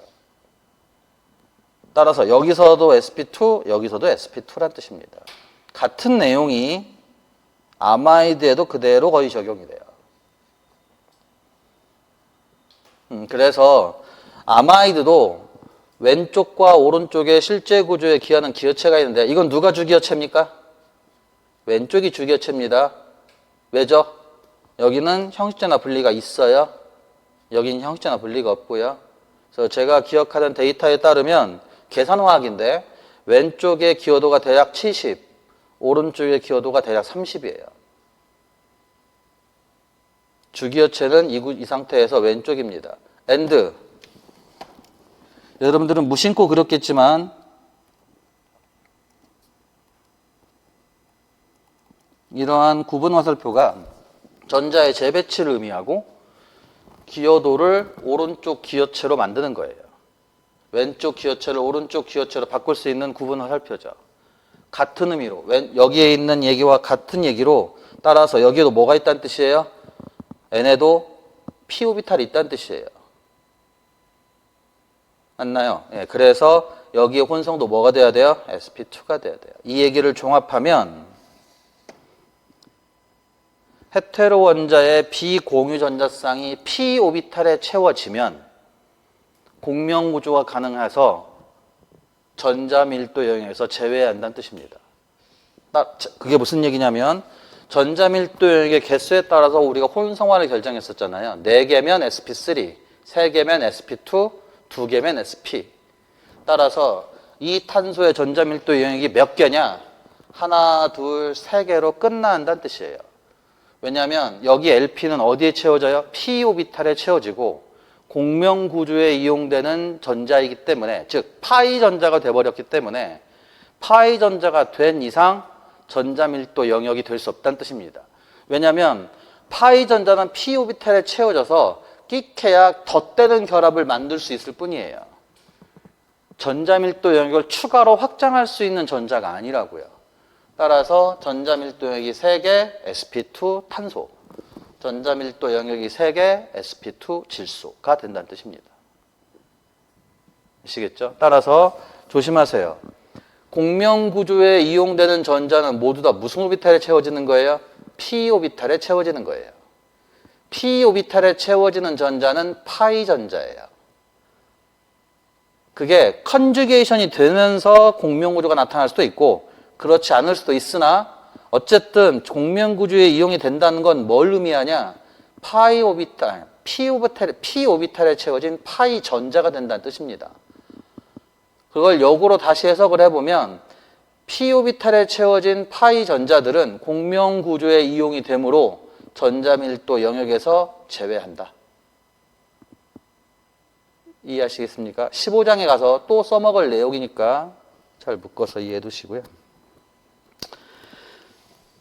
따라서 여기서도 sp2, 여기서도 sp2라는 뜻입니다. 같은 내용이 아마이드에도 그대로 거의 적용이 돼요. 그래서 아마이드도 왼쪽과 오른쪽에 실제 구조에 기하는 기하체가 있는데 이건 누가 주기하체입니까? 왼쪽이 주기하체입니다. 왜죠? 여기는 형식제나 분리가 있어요. 여기는 형식제나 분리가 없고요. 그래서 제가 기억하는 데이터에 따르면 계산화학인데 왼쪽의 기여도가 대략 70, 오른쪽의 기여도가 대략 30이에요. 주기하체는 이 상태에서 왼쪽입니다. 엔드. 여러분들은 무심코 그렸겠지만 이러한 구분 화살표가 전자의 재배치를 의미하고 기여도를 오른쪽 기여체로 만드는 거예요. 왼쪽 기여체를 오른쪽 기여체로 바꿀 수 있는 구분 화살표죠. 같은 의미로 여기에 있는 얘기와 같은 얘기로 따라서 여기에도 뭐가 있다는 뜻이에요? N에도 p-오비탈이 있다는 뜻이에요. 맞나요? 예, 그래서 여기에 혼성도 뭐가 돼야 돼요? sp2가 돼야 돼요. 이 얘기를 종합하면 헤테로 원자의 비공유 전자쌍이 p-오비탈에 채워지면 공명구조가 가능해서 전자 밀도 영역에서 제외해야 한다는 뜻입니다. 그게 무슨 얘기냐면 전자 밀도 영역의 개수에 따라서 우리가 혼성화를 결정했었잖아요. 4개면 sp3, 3개면 sp2, 2개면 sp. 따라서 이 탄소의 전자밀도 영역이 몇 개냐? 하나, 둘, 3개로 끝난다는 뜻이에요. 왜냐하면 여기 LP는 어디에 채워져요? p 오비탈에 채워지고 공명구조에 이용되는 전자이기 때문에, 즉 파이 전자가 돼버렸기 때문에 파이 전자가 된 이상 전자밀도 영역이 될 수 없다는 뜻입니다. 왜냐하면 파이 전자는 p 오비탈에 채워져서 끼케야 덧대는 결합을 만들 수 있을 뿐이에요. 전자밀도 영역을 추가로 확장할 수 있는 전자가 아니라고요. 따라서 전자밀도 영역이 3개, sp2 탄소, 전자밀도 영역이 3개, sp2 질소가 된다는 뜻입니다. 아시겠죠? 따라서 조심하세요. 공명구조에 이용되는 전자는 모두 다 무슨 오비탈에 채워지는 거예요? p 오비탈에 채워지는 거예요. p 오비탈에 채워지는 전자는 파이 전자예요. 그게 컨주게이션이 되면서 공명구조가 나타날 수도 있고 그렇지 않을 수도 있으나 어쨌든 공명구조에 이용이 된다는 건 뭘 의미하냐? 파이 오비탈, p 오비탈에 채워진 파이 전자가 된다는 뜻입니다. 그걸 역으로 다시 해석을 해보면 p 오비탈에 채워진 파이 전자들은 공명구조에 이용이 되므로 전자밀도 영역에서 제외한다. 이해하시겠습니까? 15장에 가서 또 써먹을 내용이니까 잘 묶어서 이해해 두시고요.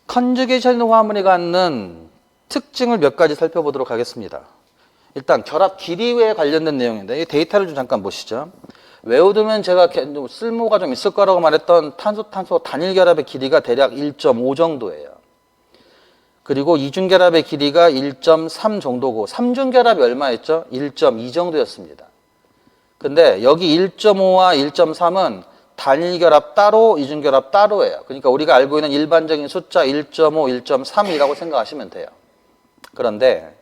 컨주게이션 화합물이 갖는 특징을 몇 가지 살펴보도록 하겠습니다. 일단 결합 기리에 관련된 내용인데 이 데이터를 좀 잠깐 보시죠. 외워두면 제가 쓸모가 좀 있을 거라고 말했던 탄소 단일 결합의 길이가 대략 1.5 정도예요. 그리고 이중결합의 길이가 1.3 정도고 3중결합이 얼마였죠? 1.2 정도였습니다. 근데 여기 1.5와 1.3은 단일결합 따로, 이중결합 따로예요. 그러니까 우리가 알고 있는 일반적인 숫자 1.5, 1.3이라고 생각하시면 돼요. 그런데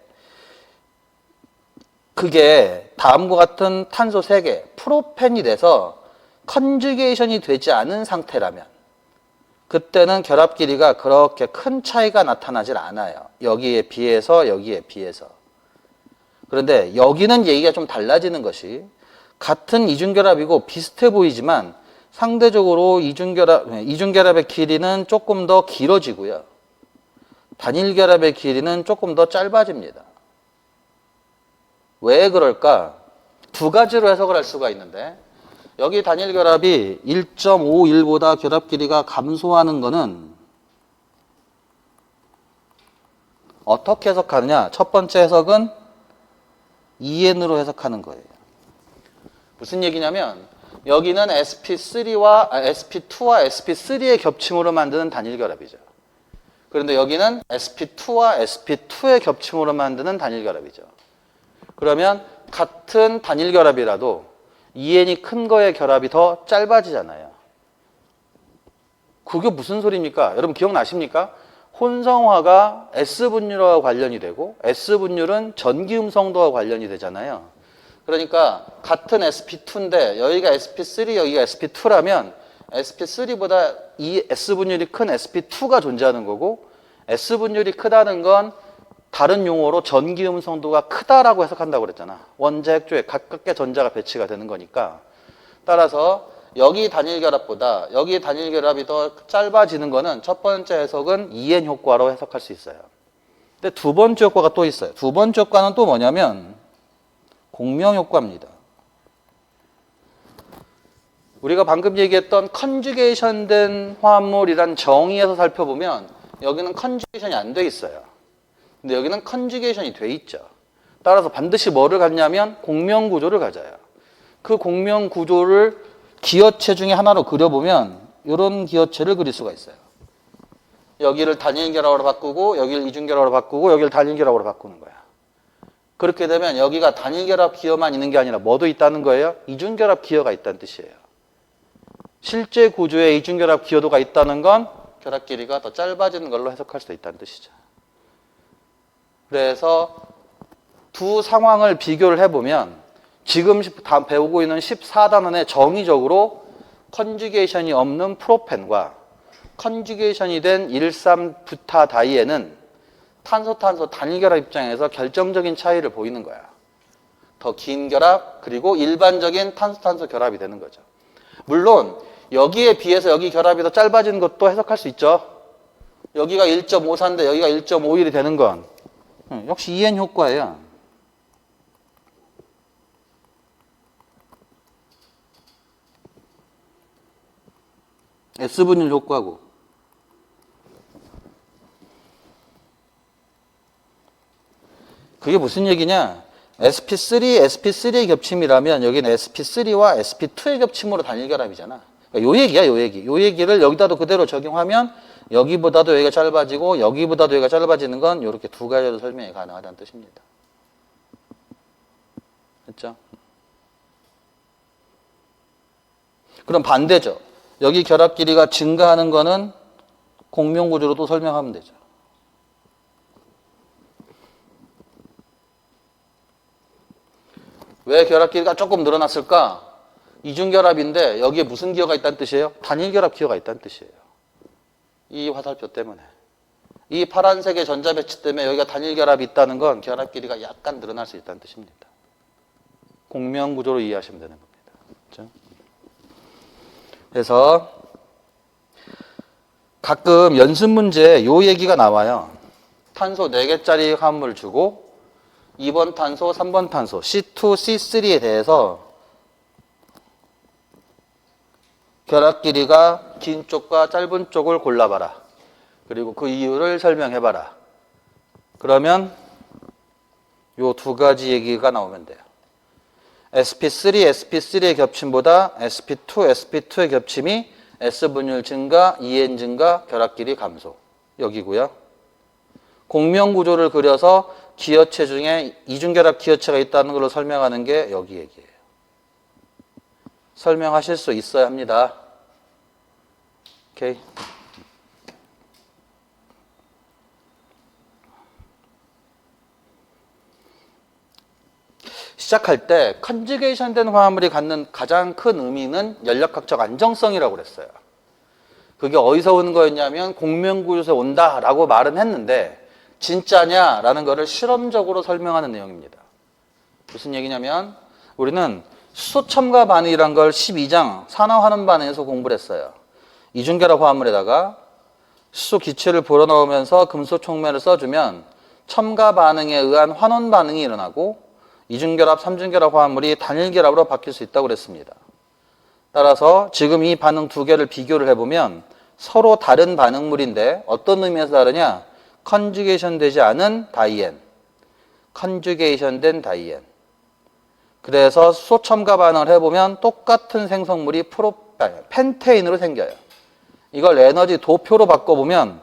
그게 다음과 같은 탄소 3개, 프로펜이 돼서 컨주게이션이 되지 않은 상태라면 그때는 결합 길이가 그렇게 큰 차이가 나타나질 않아요. 여기에 비해서 여기에 비해서. 그런데 여기는 얘기가 좀 달라지는 것이 같은 이중결합이고 비슷해 보이지만 상대적으로 이중결합의 길이는 조금 더 길어지고요. 단일결합의 길이는 조금 더 짧아집니다. 왜 그럴까? 두 가지로 해석을 할 수가 있는데 여기 단일결합이 1.51보다 결합 길이가 감소하는 것은 어떻게 해석하느냐? 첫 번째 해석은 2n으로 해석하는 거예요. 무슨 얘기냐면 여기는 sp2와 sp3의 겹침으로 만드는 단일결합이죠. 그런데 여기는 sp2와 sp2의 겹침으로 만드는 단일결합이죠. 그러면 같은 단일결합이라도 2n이 큰 거의 결합이 더 짧아지잖아요. 그게 무슨 소리입니까? 여러분 기억나십니까? 혼성화가 S분율과 관련이 되고 S분율은 전기음성도와 관련이 되잖아요. 그러니까 같은 sp2인데 여기가 sp3, 여기가 sp2라면 sp3보다 이 S분율이 큰 sp2가 존재하는 거고 S분율이 크다는 건 다른 용어로 전기음성도가 크다라고 해석한다고 그랬잖아. 원자 핵조에 가깝게 전자가 배치가 되는 거니까. 따라서 여기 단일결합보다 여기 단일결합이 더 짧아지는 거는 첫 번째 해석은 2n 효과로 해석할 수 있어요. 근데 두 번째 효과가 또 있어요. 두 번째 효과는 또 뭐냐면 공명효과입니다. 우리가 방금 얘기했던 컨주게이션 된 화합물이란 정의에서 살펴보면 여기는 컨주게이션이 안 돼 있어요. 근데 여기는 컨주게이션이 돼 있죠. 따라서 반드시 뭐를 갖냐면 공명구조를 가져요. 그 공명구조를 기어체 중에 하나로 그려보면 이런 기어체를 그릴 수가 있어요. 여기를 단일결합으로 바꾸고 여기를 이중결합으로 바꾸고 여기를 단일결합으로 바꾸는 거야. 그렇게 되면 여기가 단일결합 기어만 있는 게 아니라 뭐도 있다는 거예요? 이중결합 기어가 있다는 뜻이에요. 실제 구조에 이중결합 기여도가 있다는 건 결합 길이가 더 짧아지는 걸로 해석할 수 있다는 뜻이죠. 그래서 두 상황을 비교를 해보면 지금 배우고 있는 14단원에 정의적으로 컨주게이션이 없는 프로펜과 컨주게이션이 된 1,3-부타다이에는 탄소 단일결합 입장에서 결정적인 차이를 보이는 거야. 더 긴 결합, 그리고 일반적인 탄소-탄소 결합이 되는 거죠. 물론 여기에 비해서 여기 결합이 더 짧아지는 것도 해석할 수 있죠. 여기가 1.54인데 여기가 1.51이 되는 건 역시 EN 효과예요. S분율 효과고. 그게 무슨 얘기냐? sp3의 겹침이라면 여기는 sp3와 sp2의 겹침으로 단일 결합이잖아. 그러니까 요 얘기야, 요 얘기. 요 얘기를 여기다도 그대로 적용하면 여기보다도 여기가 짧아지고 여기보다도 여기가 짧아지는 건 이렇게 두 가지로 설명이 가능하다는 뜻입니다. 됐죠? 그럼 반대죠. 여기 결합 길이가 증가하는 거는 공명 구조로 또 설명하면 되죠. 왜 결합 길이가 조금 늘어났을까? 이중결합인데 여기에 무슨 기호가 있다는 뜻이에요? 단일결합 기호가 있다는 뜻이에요. 이 화살표 때문에. 이 파란색의 전자배치 때문에 여기가 단일결합이 있다는 건 결합 길이가 약간 늘어날 수 있다는 뜻입니다. 공명구조로 이해하시면 되는 겁니다. 그렇죠? 그래서 가끔 연습 문제에 요 얘기가 나와요. 탄소 4개짜리 화합물을 주고 2번 탄소, 3번 탄소, C2, C3에 대해서 결합 길이가 긴 쪽과 짧은 쪽을 골라봐라. 그리고 그 이유를 설명해봐라. 그러면 요 두 가지 얘기가 나오면 돼요. sp3, sp3의 겹침보다 sp2, sp2의 겹침이 S분율 증가, EN 증가, 결합 길이 감소. 여기고요. 공명 구조를 그려서 기어체 중에 이중결합 기어체가 있다는 걸로 설명하는 게 여기 얘기예요. 설명하실 수 있어야 합니다. 오케이. 시작할 때 컨주게이션 된 화합물이 갖는 가장 큰 의미는 연력학적 안정성이라고 그랬어요. 그게 어디서 오는 거였냐면 공명구조에서 온다라고 말은 했는데 진짜냐라는 거를 실험적으로 설명하는 내용입니다. 무슨 얘기냐면 우리는 수소 첨가 반응이란 걸 12장 산화환원 반응에서 공부를 했어요. 이중결합 화합물에다가 수소 기체를 불어넣으면서 금속 촉매를 써주면 첨가 반응에 의한 환원 반응이 일어나고 이중결합, 삼중결합 화합물이 단일결합으로 바뀔 수 있다고 그랬습니다. 따라서 지금 이 반응 두 개를 비교를 해보면 서로 다른 반응물인데 어떤 의미에서 다르냐? 컨주게이션 되지 않은 다이엔, 컨주게이션 된 다이엔. 그래서 수소 첨가 반응을 해보면 똑같은 생성물이 펜테인으로 생겨요. 이걸 에너지 도표로 바꿔보면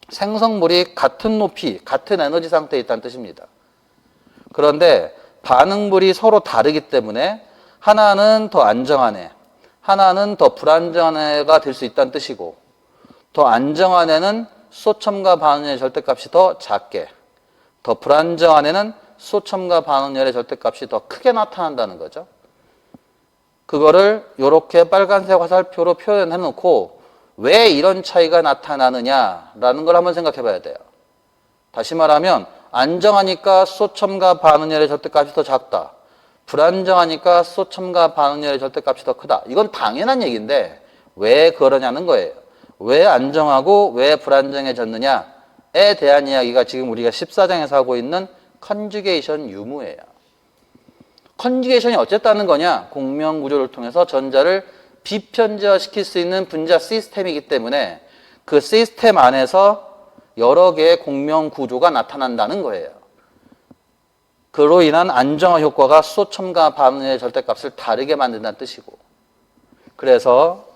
생성물이 같은 높이, 같은 에너지 상태에 있다는 뜻입니다. 그런데 반응물이 서로 다르기 때문에 하나는 더 안정한 애, 하나는 더 불안정한 애가 될 수 있다는 뜻이고 더 안정한 애는 수소 첨가 반응열의 절대값이 더 작게, 더 불안정한 애는 수소 첨가 반응열의 절대값이 더 크게 나타난다는 거죠. 그거를 이렇게 빨간색 화살표로 표현해 놓고 왜 이런 차이가 나타나느냐라는 걸 한번 생각해 봐야 돼요. 다시 말하면 안정하니까 수소 첨가 반응열의 절대값이 더 작다. 불안정하니까 수소 첨가 반응열의 절대값이 더 크다. 이건 당연한 얘기인데 왜 그러냐는 거예요. 왜 안정하고 왜 불안정해졌느냐에 대한 이야기가 지금 우리가 14장에서 하고 있는 컨주게이션 유무예요. 컨주게이션이 어쨌다는 거냐? 공명 구조를 통해서 전자를 비편제화시킬 수 있는 분자 시스템이기 때문에 그 시스템 안에서 여러 개의 공명 구조가 나타난다는 거예요. 그로 인한 안정화 효과가 수소 첨가 반응의 절대값을 다르게 만든다는 뜻이고. 그래서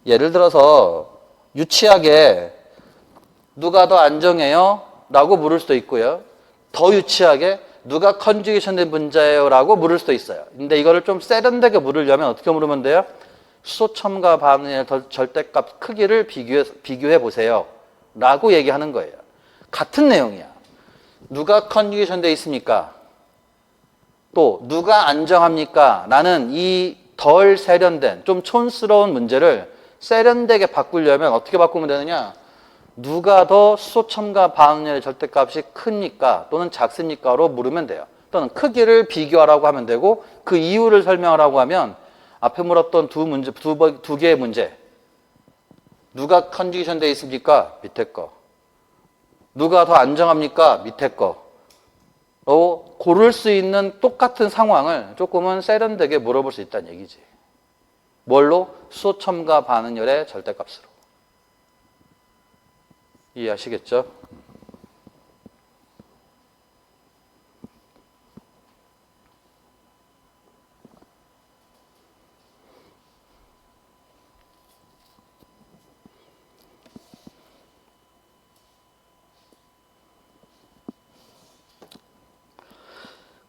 예를 들어서 유치하게 누가 더 안정해요? 라고 물을 수도 있고요. 더 유치하게 누가 컨주게이션 된 분자예요? 라고 물을 수도 있어요. 근데 이거를 좀 세련되게 물으려면 어떻게 물으면 돼요? 수소 첨가 반응의 절대값 크기를 비교해 보세요. 라고 얘기하는 거예요. 같은 내용이야. 누가 컨주게이션 돼 있습니까? 또 누가 안정합니까? 라는 이 덜 세련된 좀 촌스러운 문제를 세련되게 바꾸려면 어떻게 바꾸면 되느냐? 누가 더 수소 첨가 반응열의 절대값이 크니까 또는 작습니까? 로 물으면 돼요. 또는 크기를 비교하라고 하면 되고 그 이유를 설명하라고 하면 앞에 물었던 두 개의 문제. 누가 컨디션 돼 있습니까? 밑에 거. 누가 더 안정합니까? 밑에 거. 고를 수 있는 똑같은 상황을 조금은 세련되게 물어볼 수 있다는 얘기지. 뭘로? 수소 첨가 반응열의 절대값으로. 이해하시겠죠?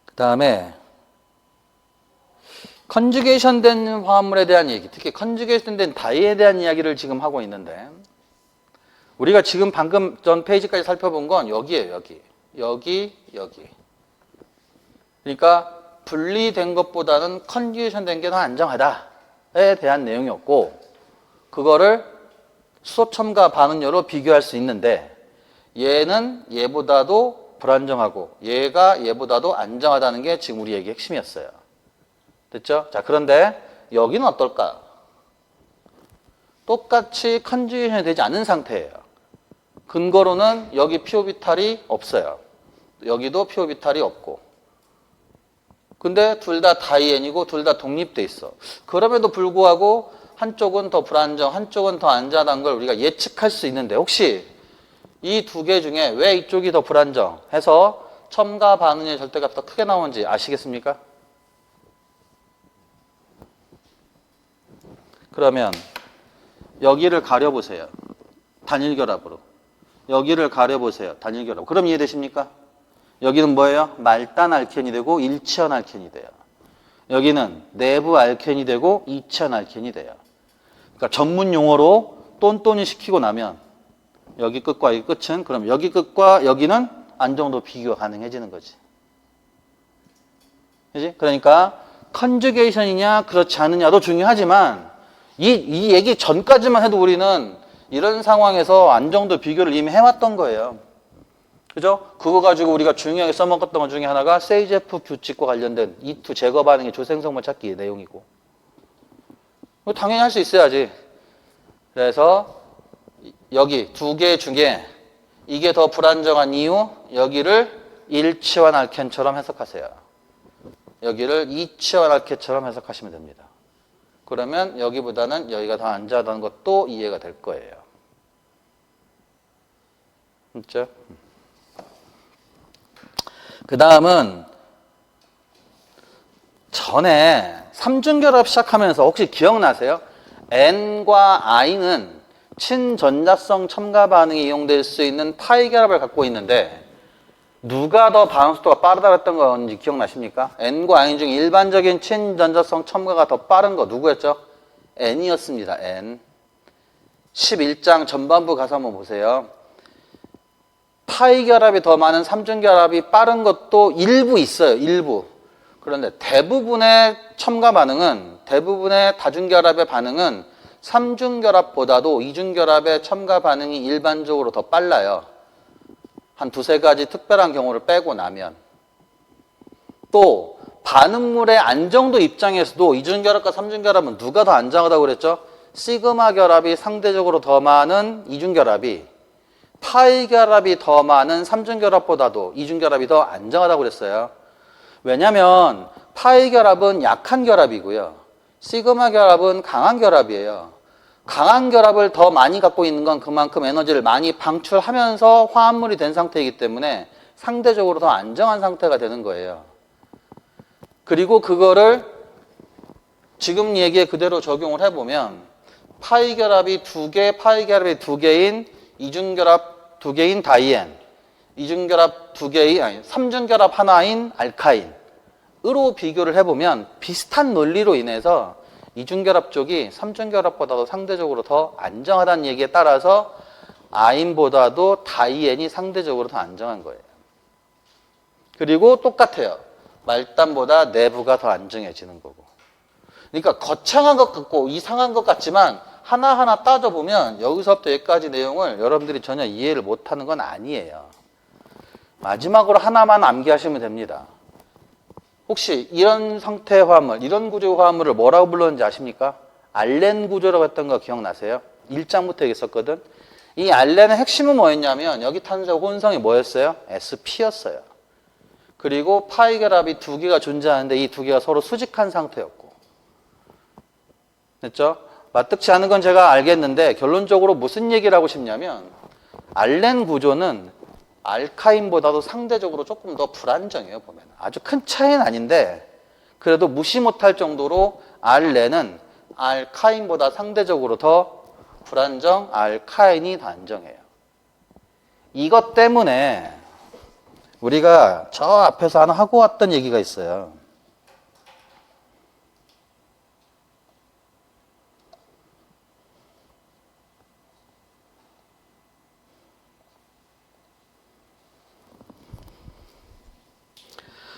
그 다음에 컨주게이션 된 화합물에 대한 얘기, 특히 컨주게이션 된 다이에 대한 이야기를 지금 하고 있는데 우리가 지금 방금 전 페이지까지 살펴본 건 여기예요. 여기. 그러니까 분리된 것보다는 컨주게이션 된 게 더 안정하다에 대한 내용이었고 그거를 수소 첨가 반응열로 비교할 수 있는데 얘는 얘보다도 불안정하고 얘가 얘보다도 안정하다는 게 지금 우리 얘기의 핵심이었어요. 됐죠? 자, 그런데 여기는 어떨까? 똑같이 컨주게이션이 되지 않은 상태예요. 근거로는 여기 피오비탈이 없어요. 여기도 피오비탈이 없고. 근데 둘 다 다이엔이고 둘 다 독립돼 있어. 그럼에도 불구하고 한쪽은 더 불안정, 한쪽은 더 안전한 걸 우리가 예측할 수 있는데 혹시 이 두 개 중에 왜 이쪽이 더 불안정해서 첨가 반응의 절대값이 더 크게 나오는지 아시겠습니까? 그러면 여기를 가려보세요. 단일결합으로. 여기를 가려보세요. 단일결합. 그럼 이해되십니까? 여기는 뭐예요? 말단 알켄이 되고 일치연 알켄이 돼요. 여기는 내부 알켄이 되고 이치연 알켄이 돼요. 그러니까 전문 용어로 똔똔이 시키고 나면 여기 끝과 이 끝은 그럼 여기 끝과 여기는 안정도 비교가 가능해지는 거지. 그지? 그러니까 컨주게이션이냐 그렇지 않느냐도 중요하지만 이 얘기 전까지만 해도 우리는 이런 상황에서 안정도 비교를 이미 해왔던 거예요. 그죠? 그거 가지고 우리가 중요하게 써먹었던 것 중에 하나가 세이제프 규칙과 관련된 E2 제거 반응의 조생성분 찾기 내용이고. 당연히 할 수 있어야지. 그래서 여기 두 개 중에 이게 더 불안정한 이유, 여기를 일치환 알켄처럼 해석하세요. 여기를 이치환 알켄처럼 해석하시면 됩니다. 그러면 여기보다는 여기가 더 안전하다는 것도 이해가 될 거예요. 그렇죠? 그 다음은 전에 삼중결합 시작하면서 혹시 기억나세요? N과 I는 친전자성 첨가 반응에 이용될 수 있는 파이 결합을 갖고 있는데 누가 더 반응 속도가 빠르다 그랬던 건지 기억나십니까? N과 I 중 일반적인 친전자성 첨가가 더 빠른 거 누구였죠? N이었습니다. N. 11장 전반부 가서 한번 보세요. 파이 결합이 더 많은 삼중 결합이 빠른 것도 일부 있어요. 일부. 그런데 대부분의 첨가 반응은 대부분의 다중 결합의 반응은 삼중 결합보다도 이중 결합의 첨가 반응이 일반적으로 더 빨라요. 한 두세 가지 특별한 경우를 빼고 나면. 또 반응물의 안정도 입장에서도 이중 결합과 삼중 결합은 누가 더 안정하다고 그랬죠? 시그마 결합이 상대적으로 더 많은 이중 결합이 파이 결합이 더 많은 삼중 결합보다도 이중 결합이 더 안정하다고 그랬어요. 왜냐하면 파이 결합은 약한 결합이고요. 시그마 결합은 강한 결합이에요. 강한 결합을 더 많이 갖고 있는 건 그만큼 에너지를 많이 방출하면서 화합물이 된 상태이기 때문에 상대적으로 더 안정한 상태가 되는 거예요. 그리고 그거를 지금 얘기에 그대로 적용을 해보면 파이 결합이 두 개, 파이 결합이 두 개인 이중결합 두 개인 다이엔, 이중결합 두 개인, 아니, 삼중결합 하나인 알카인으로 비교를 해보면 비슷한 논리로 인해서 이중결합 쪽이 삼중결합보다도 상대적으로 더 안정하다는 얘기에 따라서 아인보다도 다이엔이 상대적으로 더 안정한 거예요. 그리고 똑같아요. 말단보다 내부가 더 안정해지는 거고. 그러니까 거창한 것 같고 이상한 것 같지만 하나하나 따져보면 여기서부터 여기까지 내용을 여러분들이 전혀 이해를 못하는 건 아니에요. 마지막으로 하나만 암기하시면 됩니다. 혹시 이런 상태의 화합물, 이런 구조의 화합물을 뭐라고 불렀는지 아십니까? 알렌 구조라고 했던 거 기억나세요? 1장부터 얘기했었거든. 이 알렌의 핵심은 뭐였냐면 여기 탄소 혼성이 뭐였어요? sp였어요. 그리고 파이 결합이 두 개가 존재하는데 이 두 개가 서로 수직한 상태였고. 됐죠? 맞득치 않은 건 제가 알겠는데 결론적으로 무슨 얘기를 하고 싶냐면 알렌 구조는 알카인보다도 상대적으로 조금 더 불안정해요. 보면 아주 큰 차이는 아닌데 그래도 무시 못할 정도로 알렌은 알카인보다 상대적으로 더 불안정, 알카인이 더 안정해요. 이것 때문에 우리가 저 앞에서 하나 하고 왔던 얘기가 있어요.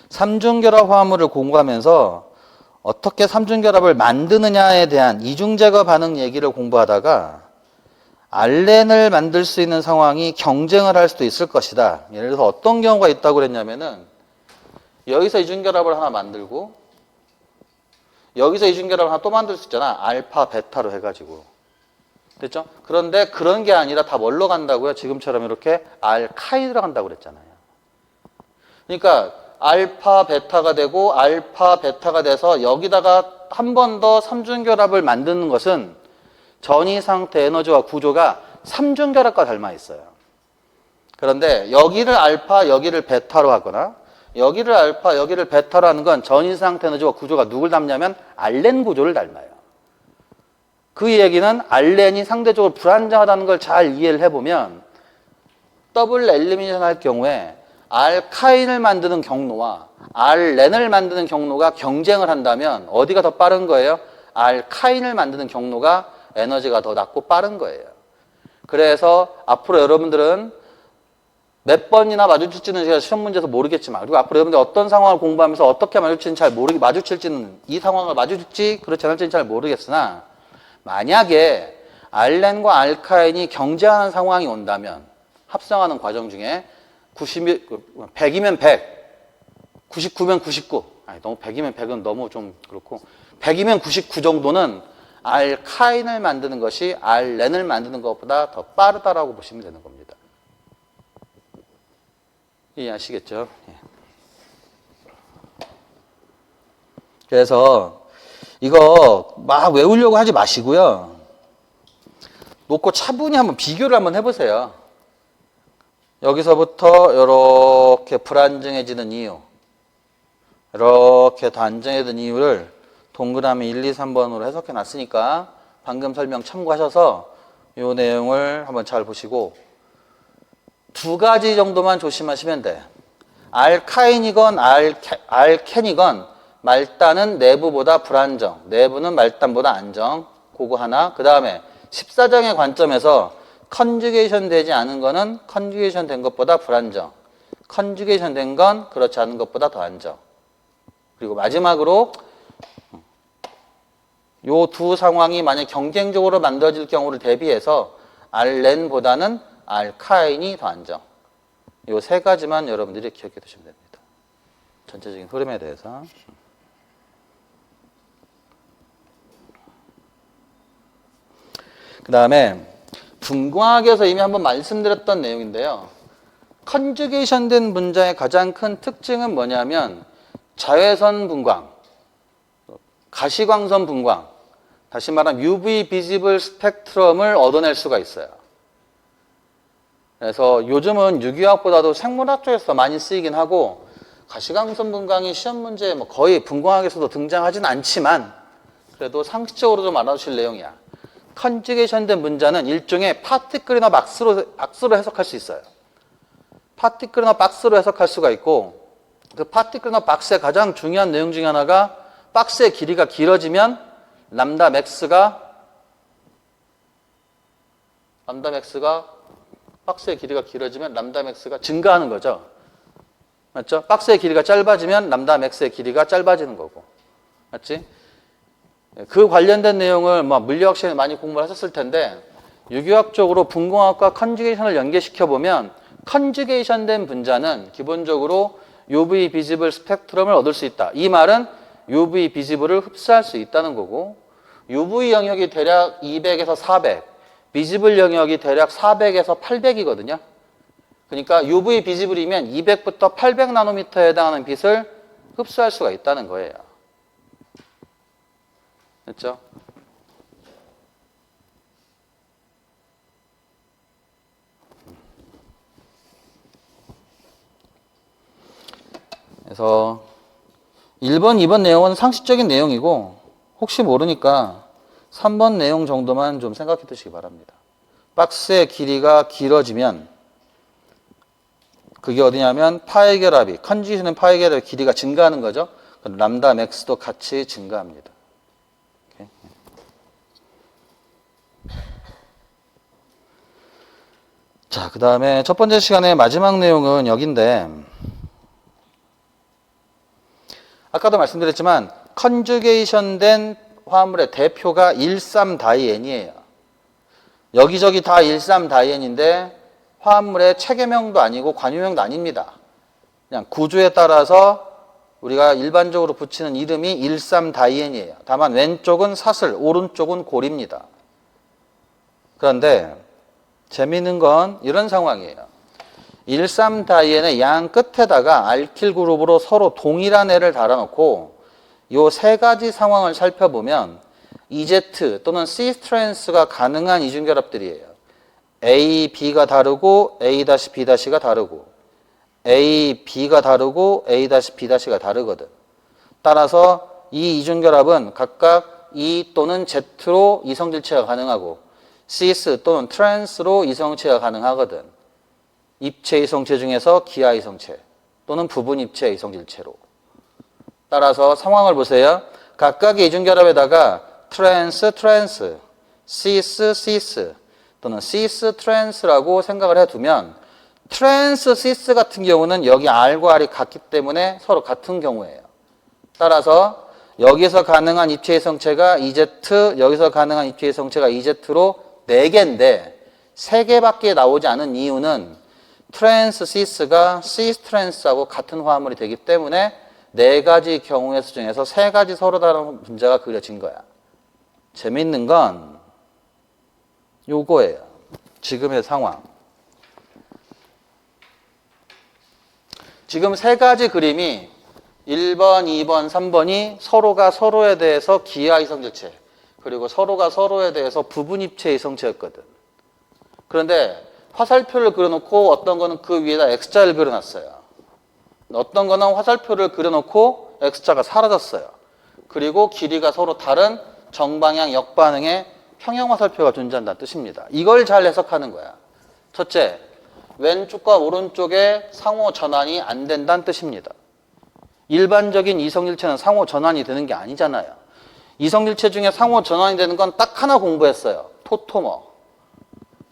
삼중결합 화합물을 공부하면서 어떻게 삼중결합을 만드느냐에 대한 이중제거 반응 얘기를 공부하다가 알렌을 만들 수 있는 상황이 경쟁을 할 수도 있을 것이다. 예를 들어서 어떤 경우가 있다고 그랬냐면은 여기서 이중결합을 하나 만들고 여기서 이중결합을 하나 또 만들 수 있잖아. 알파, 베타로 해가지고. 됐죠? 그런데 그런 게 아니라 다 뭘로 간다고요? 지금처럼 이렇게 알카인으로 간다고 그랬잖아요. 그러니까 알파, 베타가 되고 알파, 베타가 돼서 여기다가 한 번 더 삼중결합을 만드는 것은 전이 상태 에너지와 구조가 삼중결합과 닮아 있어요. 그런데 여기를 알파, 여기를 베타로 하거나 여기를 알파, 여기를 베타로 하는 건 전이 상태 에너지와 구조가 누굴 닮냐면 알렌 구조를 닮아요. 그 얘기는 알렌이 상대적으로 불안정하다는 걸 잘 이해를 해보면 더블 엘리미네이션 할 경우에 알카인을 만드는 경로와 알렌을 만드는 경로가 경쟁을 한다면 어디가 더 빠른 거예요? 알카인을 만드는 경로가 에너지가 더 낮고 빠른 거예요. 그래서 앞으로 여러분들은 몇 번이나 마주칠지는 제가 시험 문제에서 모르겠지만 그리고 앞으로 여러분들 어떤 상황을 공부하면서 어떻게 마주칠지는 이 상황을 마주칠지 그렇지 않을지는 잘 모르겠으나 만약에 알렌과 알카인이 경쟁하는 상황이 온다면 합성하는 과정 중에 100이면 100, 99면 99. 아니, 너무 100이면 100은 너무 좀 그렇고 100이면 99 정도는 알카인을 만드는 것이 알렌을 만드는 것보다 더 빠르다라고 보시면 되는 겁니다. 이해하시겠죠? 예. 그래서 이거 막 외우려고 하지 마시고요. 놓고 차분히 한번 비교를 한번 해보세요. 여기서부터 이렇게 불안정해지는 이유, 이렇게 더 안정해지는 이유를 동그라미 1, 2, 3번으로 해석해 놨으니까 방금 설명 참고하셔서 이 내용을 한번 잘 보시고 두 가지 정도만 조심하시면 돼. 알카인이건 알켄이건 말단은 내부보다 불안정, 내부는 말단보다 안정. 그거 하나. 그 다음에 14장의 관점에서 컨주게이션 되지 않은 거는 컨주게이션 된 것보다 불안정. 컨주게이션 된 건 그렇지 않은 것보다 더 안정. 그리고 마지막으로 요 두 상황이 만약 경쟁적으로 만들어질 경우를 대비해서 알렌보다는 알카인이 더 안정. 요 세 가지만 여러분들이 기억해 두시면 됩니다. 전체적인 흐름에 대해서. 그 다음에 분광학에서 이미 한번 말씀드렸던 내용인데요. 컨주게이션 된 분자의 가장 큰 특징은 뭐냐면 자외선 분광, 가시광선 분광, 다시 말하면 UV 비지블 스펙트럼을 얻어낼 수가 있어요. 그래서 요즘은 유기화학보다도 생물학 쪽에서 많이 쓰이긴 하고 가시광선 분광이 시험 문제에 뭐 거의 분광학에서도 등장하진 않지만 그래도 상식적으로 좀 알아두실 내용이야. 컨주게이션 된 분자는 일종의 파티클이나 박스로 해석할 수 있어요. 파티클이나 박스로 해석할 수가 있고 그 파티클이나 박스의 가장 중요한 내용 중에 하나가 박스의 길이가 길어지면 람다 맥스가 박스의 길이가 길어지면 람다 맥스가 증가하는 거죠. 맞죠? 박스의 길이가 짧아지면 람다 맥스의 길이가 짧아지는 거고. 맞지? 그 관련된 내용을 물리학 시간에 많이 공부를 하셨을 텐데 유기화학적으로 분광학과 컨주게이션을 연계시켜 보면 컨주게이션 된 분자는 기본적으로 UV 비지블 스펙트럼을 얻을 수 있다. 이 말은 UV 비지블을 흡수할 수 있다는 거고, UV 영역이 대략 200에서 400, 비지블 영역이 대략 400에서 800이거든요. 그러니까 UV 비지블이면 200부터 800 나노미터에 해당하는 빛을 흡수할 수가 있다는 거예요. 됐죠? 그래서 1번, 2번 내용은 상식적인 내용이고 혹시 모르니까 3번 내용 정도만 좀 생각해 두시기 바랍니다. 박스의 길이가 길어지면 그게 어디냐면 파의 결합이, 컨디션은 파의 결합의 길이가 증가하는 거죠. 람다 맥스도 같이 증가합니다. 오케이. 자, 그 다음에 첫 번째 시간의 마지막 내용은 여기인데, 아까도 말씀드렸지만 컨주게이션 된 화합물의 대표가 13다이엔이에요. 여기저기 다 13다이엔인데 화합물의 체계명도 아니고 관유명도 아닙니다. 그냥 구조에 따라서 우리가 일반적으로 붙이는 이름이 13다이엔이에요. 다만 왼쪽은 사슬, 오른쪽은 골입니다. 그런데 재미있는 건 이런 상황이에요. 13다이엔의 양 끝에다가 알킬 그룹으로 서로 동일한 애를 달아놓고 요 세 가지 상황을 살펴보면 EZ 또는 C 스트랜스가 가능한 이중결합들이에요. A, B가 다르고 A-B-가 다르고 A, B가 다르고 A-B-가 다르거든. 따라서 이 이중결합은 각각 E 또는 Z로 이성질체가 가능하고 Cis 또는 Trans로 이성체가 가능하거든. 입체 이성체 중에서 기하 이성체 또는 부분 입체 이성질체로. 따라서 상황을 보세요. 각각의 이중결합에다가 Trans, Trans, Cis, Cis 또는 Cis, Trans라고 생각을 해두면 Trans, Cis 같은 경우는 여기 R과 R이 같기 때문에 서로 같은 경우예요. 따라서 여기서 가능한 입체 이성체가 EZ, 여기서 가능한 입체 이성체가 EZ로 4개인데 3개밖에 나오지 않은 이유는 트랜스 시스가 시스 트랜스하고 같은 화합물이 되기 때문에 4가지 경우의 수 중에서 3가지 서로 다른 분자가 그려진 거야. 재밌는 건 요거예요. 지금의 상황. 지금 3가지 그림이 1번, 2번, 3번이 서로가 서로에 대해서 기하 이성질체, 그리고 서로가 서로에 대해서 부분 입체 이성체였거든. 그런데 화살표를 그려놓고 어떤 거는 그 위에다 X자를 그려놨어요. 어떤 거는 화살표를 그려놓고 X자가 사라졌어요. 그리고 길이가 서로 다른 정방향 역반응의 평형 화살표가 존재한다는 뜻입니다. 이걸 잘 해석하는 거야. 첫째, 왼쪽과 오른쪽에 상호 전환이 안 된다는 뜻입니다. 일반적인 이성질체는 상호 전환이 되는 게 아니잖아요. 이성질체 중에 상호 전환이 되는 건 딱 하나 공부했어요. 토토머.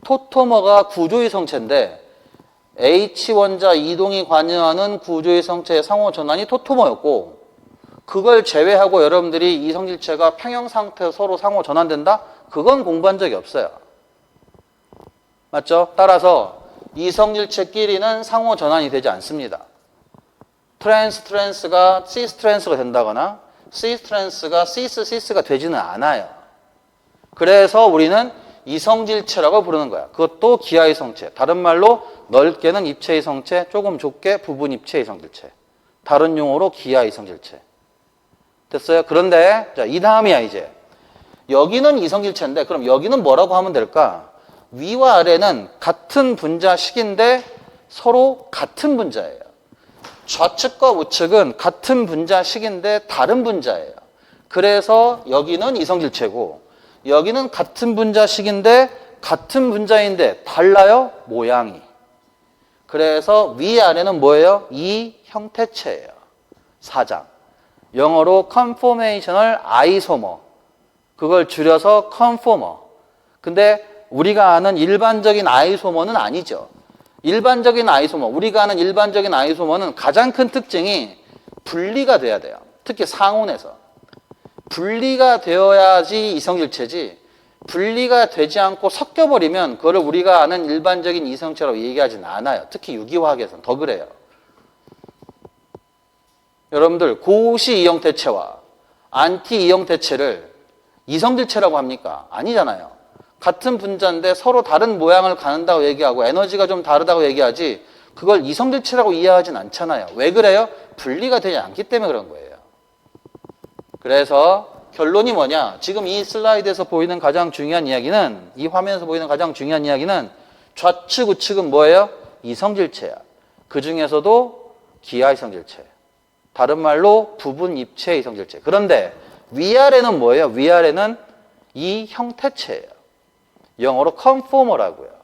토토머가 구조이성체인데 H 원자 이동이 관여하는 구조이성체의 상호 전환이 토토머였고, 그걸 제외하고 여러분들이 이성질체가 평형 상태에서 서로 상호 전환된다? 그건 공부한 적이 없어요. 맞죠? 따라서 이성질체끼리는 상호 전환이 되지 않습니다. 트랜스가 시스 트랜스가 된다거나 시스 트랜스가 시스 시스가 되지는 않아요. 그래서 우리는 이성질체라고 부르는 거야. 그것도 기하이성체. 다른 말로 넓게는 입체이성체, 조금 좁게 부분 입체이성질체. 다른 용어로 기하이성질체. 됐어요? 그런데 자, 이 다음이야 이제. 여기는 이성질체인데 그럼 여기는 뭐라고 하면 될까? 위와 아래는 같은 분자식인데 서로 같은 분자예요. 좌측과 우측은 같은 분자식인데 다른 분자예요. 그래서 여기는 이성질체고 여기는 같은 분자식인데 같은 분자인데 달라요? 모양이. 그래서 위아래는 뭐예요? 이 형태체예요. 사장. 영어로 conformational isomer. 그걸 줄여서 conformer. 근데 우리가 아는 일반적인 아이소머는 아니죠. 일반적인 아이소머, 우리가 아는 일반적인 아이소머는 가장 큰 특징이 분리가 돼야 돼요. 특히 상온에서. 분리가 되어야지 이성질체지, 분리가 되지 않고 섞여버리면 그거를 우리가 아는 일반적인 이성체라고 얘기하지는 않아요. 특히 유기화학에서는 더 그래요. 여러분들 고시 이형태체와 안티 이형태체를 이성질체라고 합니까? 아니잖아요. 같은 분자인데 서로 다른 모양을 갖는다고 얘기하고 에너지가 좀 다르다고 얘기하지 그걸 이성질체라고 이해하진 않잖아요. 왜 그래요? 분리가 되지 않기 때문에 그런 거예요. 그래서 결론이 뭐냐? 지금 이 슬라이드에서 보이는 가장 중요한 이야기는, 이 화면에서 보이는 가장 중요한 이야기는 좌측 우측은 뭐예요? 이성질체야. 그 중에서도 기하 이성질체. 다른 말로 부분 입체 이성질체. 그런데 위아래는 뭐예요? 위아래는 이 형태체예요. 영어로 conformer라고요.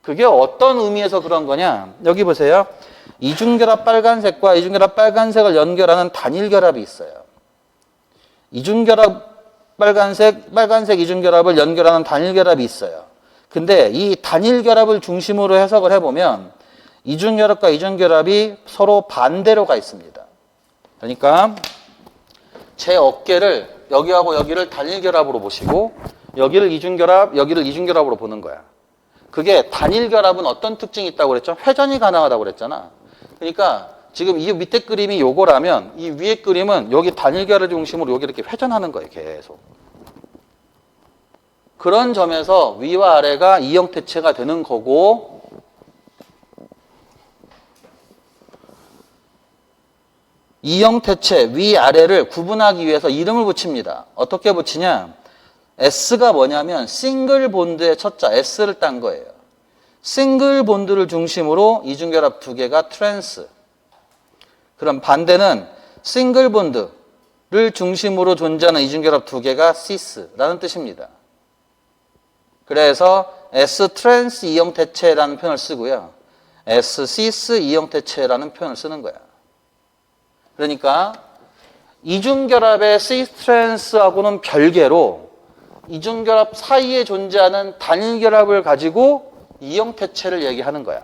그게 어떤 의미에서 그런 거냐? 여기 보세요. 이중결합 빨간색과 이중결합 빨간색을 연결하는 단일결합이 있어요. 이중결합 빨간색 이중결합을 연결하는 단일결합이 있어요. 근데 이 단일결합을 중심으로 해석을 해보면 이중결합과 이중결합이 서로 반대로 가 있습니다. 그러니까 제 어깨를 여기하고 여기를 단일결합으로 보시고 여기를 이중결합으로 보는 거야. 그게 단일결합은 어떤 특징이 있다고 그랬죠? 회전이 가능하다고 그랬잖아. 그러니까 지금 이 밑에 그림이 요거라면 이 위에 그림은 여기 단일결합 중심으로 여기 이렇게 회전하는 거예요. 계속. 그런 점에서 위와 아래가 이형태체가 되는 거고 이형태체 위아래를 구분하기 위해서 이름을 붙입니다. 어떻게 붙이냐? S가 뭐냐면 싱글 본드의 첫자 S를 딴 거예요. 싱글 본드를 중심으로 이중결합 두 개가 트랜스. 그럼 반대는 싱글 본드를 중심으로 존재하는 이중결합 두 개가 시스라는 뜻입니다. 그래서 S 트랜스 이형태체라는 표현을 쓰고요. S 시스 이형태체라는 표현을 쓰는 거야. 그러니까 이중결합의 시스 트랜스하고는 별개로 이중결합 사이에 존재하는 단일결합을 가지고 이형태체를 얘기하는 거야.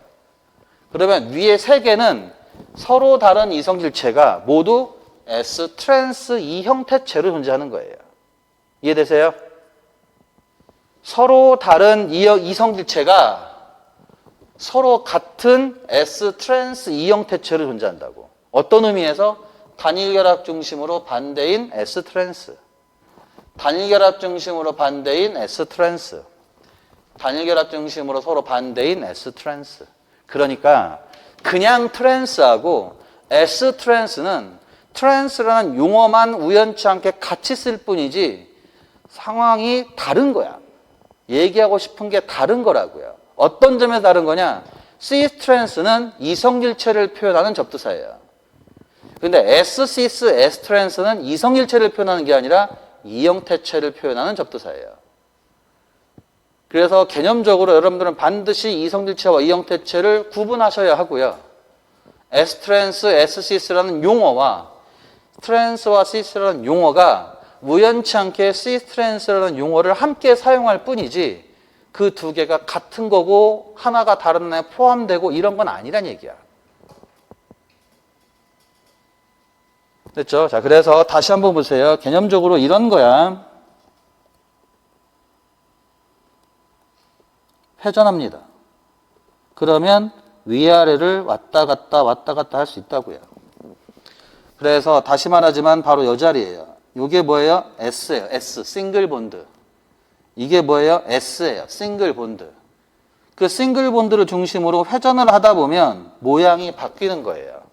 그러면 위에 세 개는 서로 다른 이성질체가 모두 S 트랜스 이형태체로 존재하는 거예요. 이해되세요? 서로 다른 이성질체가 서로 같은 S 트랜스 이형태체로 존재한다고. 어떤 의미에서? 단일결합 중심으로 반대인 S 트랜스. 단일결합 중심으로 반대인 S 트랜스. 단일결합 중심으로 서로 반대인 S 트랜스. 그러니까 그냥 트랜스하고 S 트랜스는 트랜스라는 용어만 우연치 않게 같이 쓸 뿐이지 상황이 다른 거야. 얘기하고 싶은 게 다른 거라고요. 어떤 점에서 다른 거냐? 시스 트랜스는 이성질체를 표현하는 접두사예요. 근데 S 시스 S 트랜스는 이성질체를 표현하는 게 아니라 이형태체를 표현하는 접두사예요. 그래서 개념적으로 여러분들은 반드시 이성질체와 이형태체를 구분하셔야 하고요. S 트랜스, S 시스라는 용어와 트랜스와 시스라는 용어가 우연치 않게 시스 트랜스라는 용어를 함께 사용할 뿐이지 그 두 개가 같은 거고 하나가 다른 하나에 포함되고 이런 건 아니란 얘기야. 됐죠? 자, 그래서 다시 한번 보세요. 개념적으로 이런 거야. 회전합니다. 그러면 위아래를 왔다 갔다 할 수 있다고요. 그래서 다시 말하지만 바로 이 자리예요. 이게 뭐예요? S예요. S, 싱글 본드. 이게 뭐예요? S예요. 싱글 본드. 그 싱글 본드를 중심으로 회전을 하다 보면 모양이 바뀌는 거예요.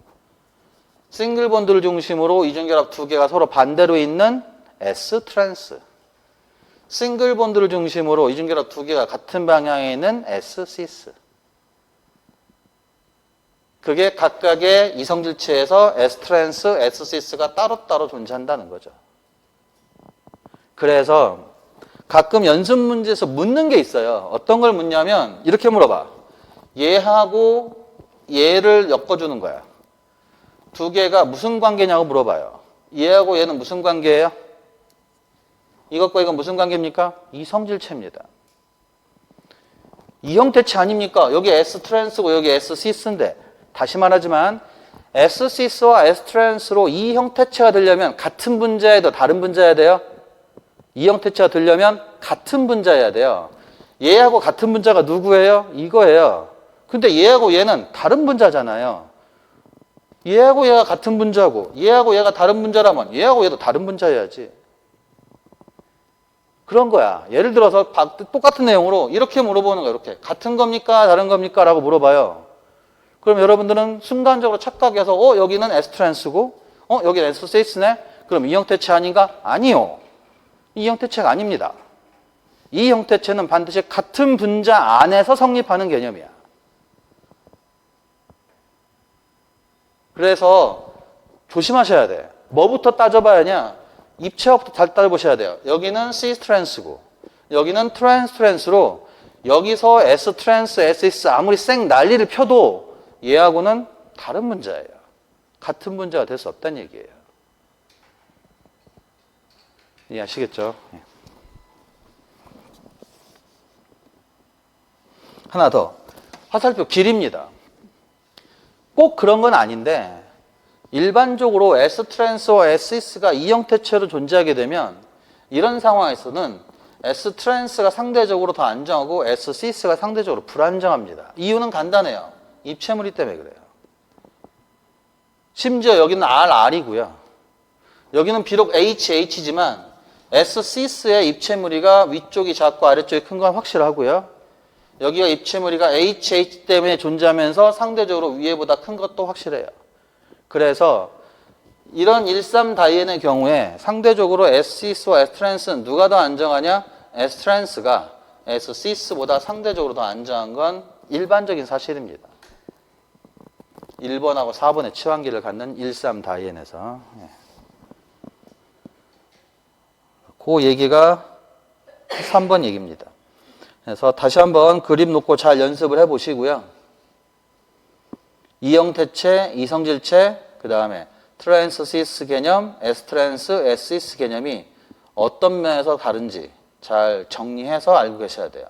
싱글 본드를 중심으로 이중결합 두 개가 서로 반대로 있는 S 트랜스. 싱글 본드를 중심으로 이중결합 두 개가 같은 방향에 있는 S 시스. 그게 각각의 이성질체에서 S 트랜스, S 시스가 따로따로 존재한다는 거죠. 그래서 가끔 연습 문제에서 묻는 게 있어요. 어떤 걸 묻냐면 이렇게 물어봐. 얘하고 얘를 엮어주는 거야. 두 개가 무슨 관계냐고 물어봐요. 얘하고 얘는 무슨 관계예요? 이것과 이건 무슨 관계입니까? 이성질체입니다. 이형태체 아닙니까? 여기 S 트랜스고 여기 S 시스인데 다시 말하지만 S 시스와 S 트랜스로 이 형태체가 되려면 같은 분자여야 돼요? 다른 분자여야 돼요? 이 형태체가 되려면 같은 분자여야 돼요. 얘하고 같은 분자가 누구예요? 이거예요. 근데 얘하고 얘는 다른 분자잖아요. 얘하고 얘가 같은 분자고 얘하고 얘가 다른 분자라면 얘하고 얘도 다른 분자여야지. 그런 거야. 예를 들어서 똑같은 내용으로 이렇게 물어보는 거야. 이렇게. 같은 겁니까? 다른 겁니까? 라고 물어봐요. 그럼 여러분들은 순간적으로 착각해서 여기는 S-트랜스고 여기는 S-시스네? 그럼 이 형태체 아닌가? 아니요. 이 형태체가 아닙니다. 이 형태체는 반드시 같은 분자 안에서 성립하는 개념이야. 그래서 조심하셔야 돼. 뭐부터 따져봐야 하냐? 입체화부터 잘 따져보셔야 돼요. 여기는 C-트랜스고 여기는 트랜스-트랜스로 여기서 S-트랜스, S-시스 아무리 쌩 난리를 펴도 얘하고는 다른 분자예요. 같은 분자가 될 수 없다는 얘기예요. 이해하시겠죠? 하나 더. 화살표 길이입니다. 꼭 그런 건 아닌데 일반적으로 S-트랜스와 S-시스가 이 형태체로 존재하게 되면 이런 상황에서는 S-트랜스가 상대적으로 더 안정하고 S-시스가 상대적으로 불안정합니다. 이유는 간단해요. 입체무리 때문에 그래요. 심지어 여기는 RR이고요. 여기는 비록 HH지만 S-시스의 입체무리가 위쪽이 작고 아래쪽이 큰 건 확실하고요. 여기가 입체무리가 HH 때문에 존재하면서 상대적으로 위에보다 큰 것도 확실해요. 그래서 이런 13다이엔의 경우에 상대적으로 S-시스와 S-트랜스는 누가 더 안정하냐? S-트랜스가 S-시스보다 상대적으로 더 안정한 건 일반적인 사실입니다. 1번하고 4번의 치환기를 갖는 13다이엔에서. 그 얘기가 3번 얘기입니다. 그래서 다시 한번 그림 놓고 잘 연습을 해보시고요. 이형태체, 이성질체, 그 다음에 트랜스-시스 개념, S-트랜스, S-시스 개념이 어떤 면에서 다른지 잘 정리해서 알고 계셔야 돼요.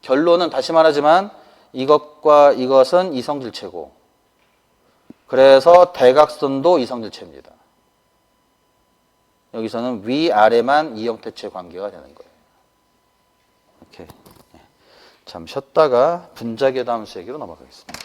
결론은 다시 말하지만 이것과 이것은 이성질체고 그래서 대각선도 이성질체입니다. 여기서는 위아래만 이형태체 관계가 되는 거예요. 이렇게. 잠 쉬었다가 분자계도 함수 얘기로 넘어가겠습니다.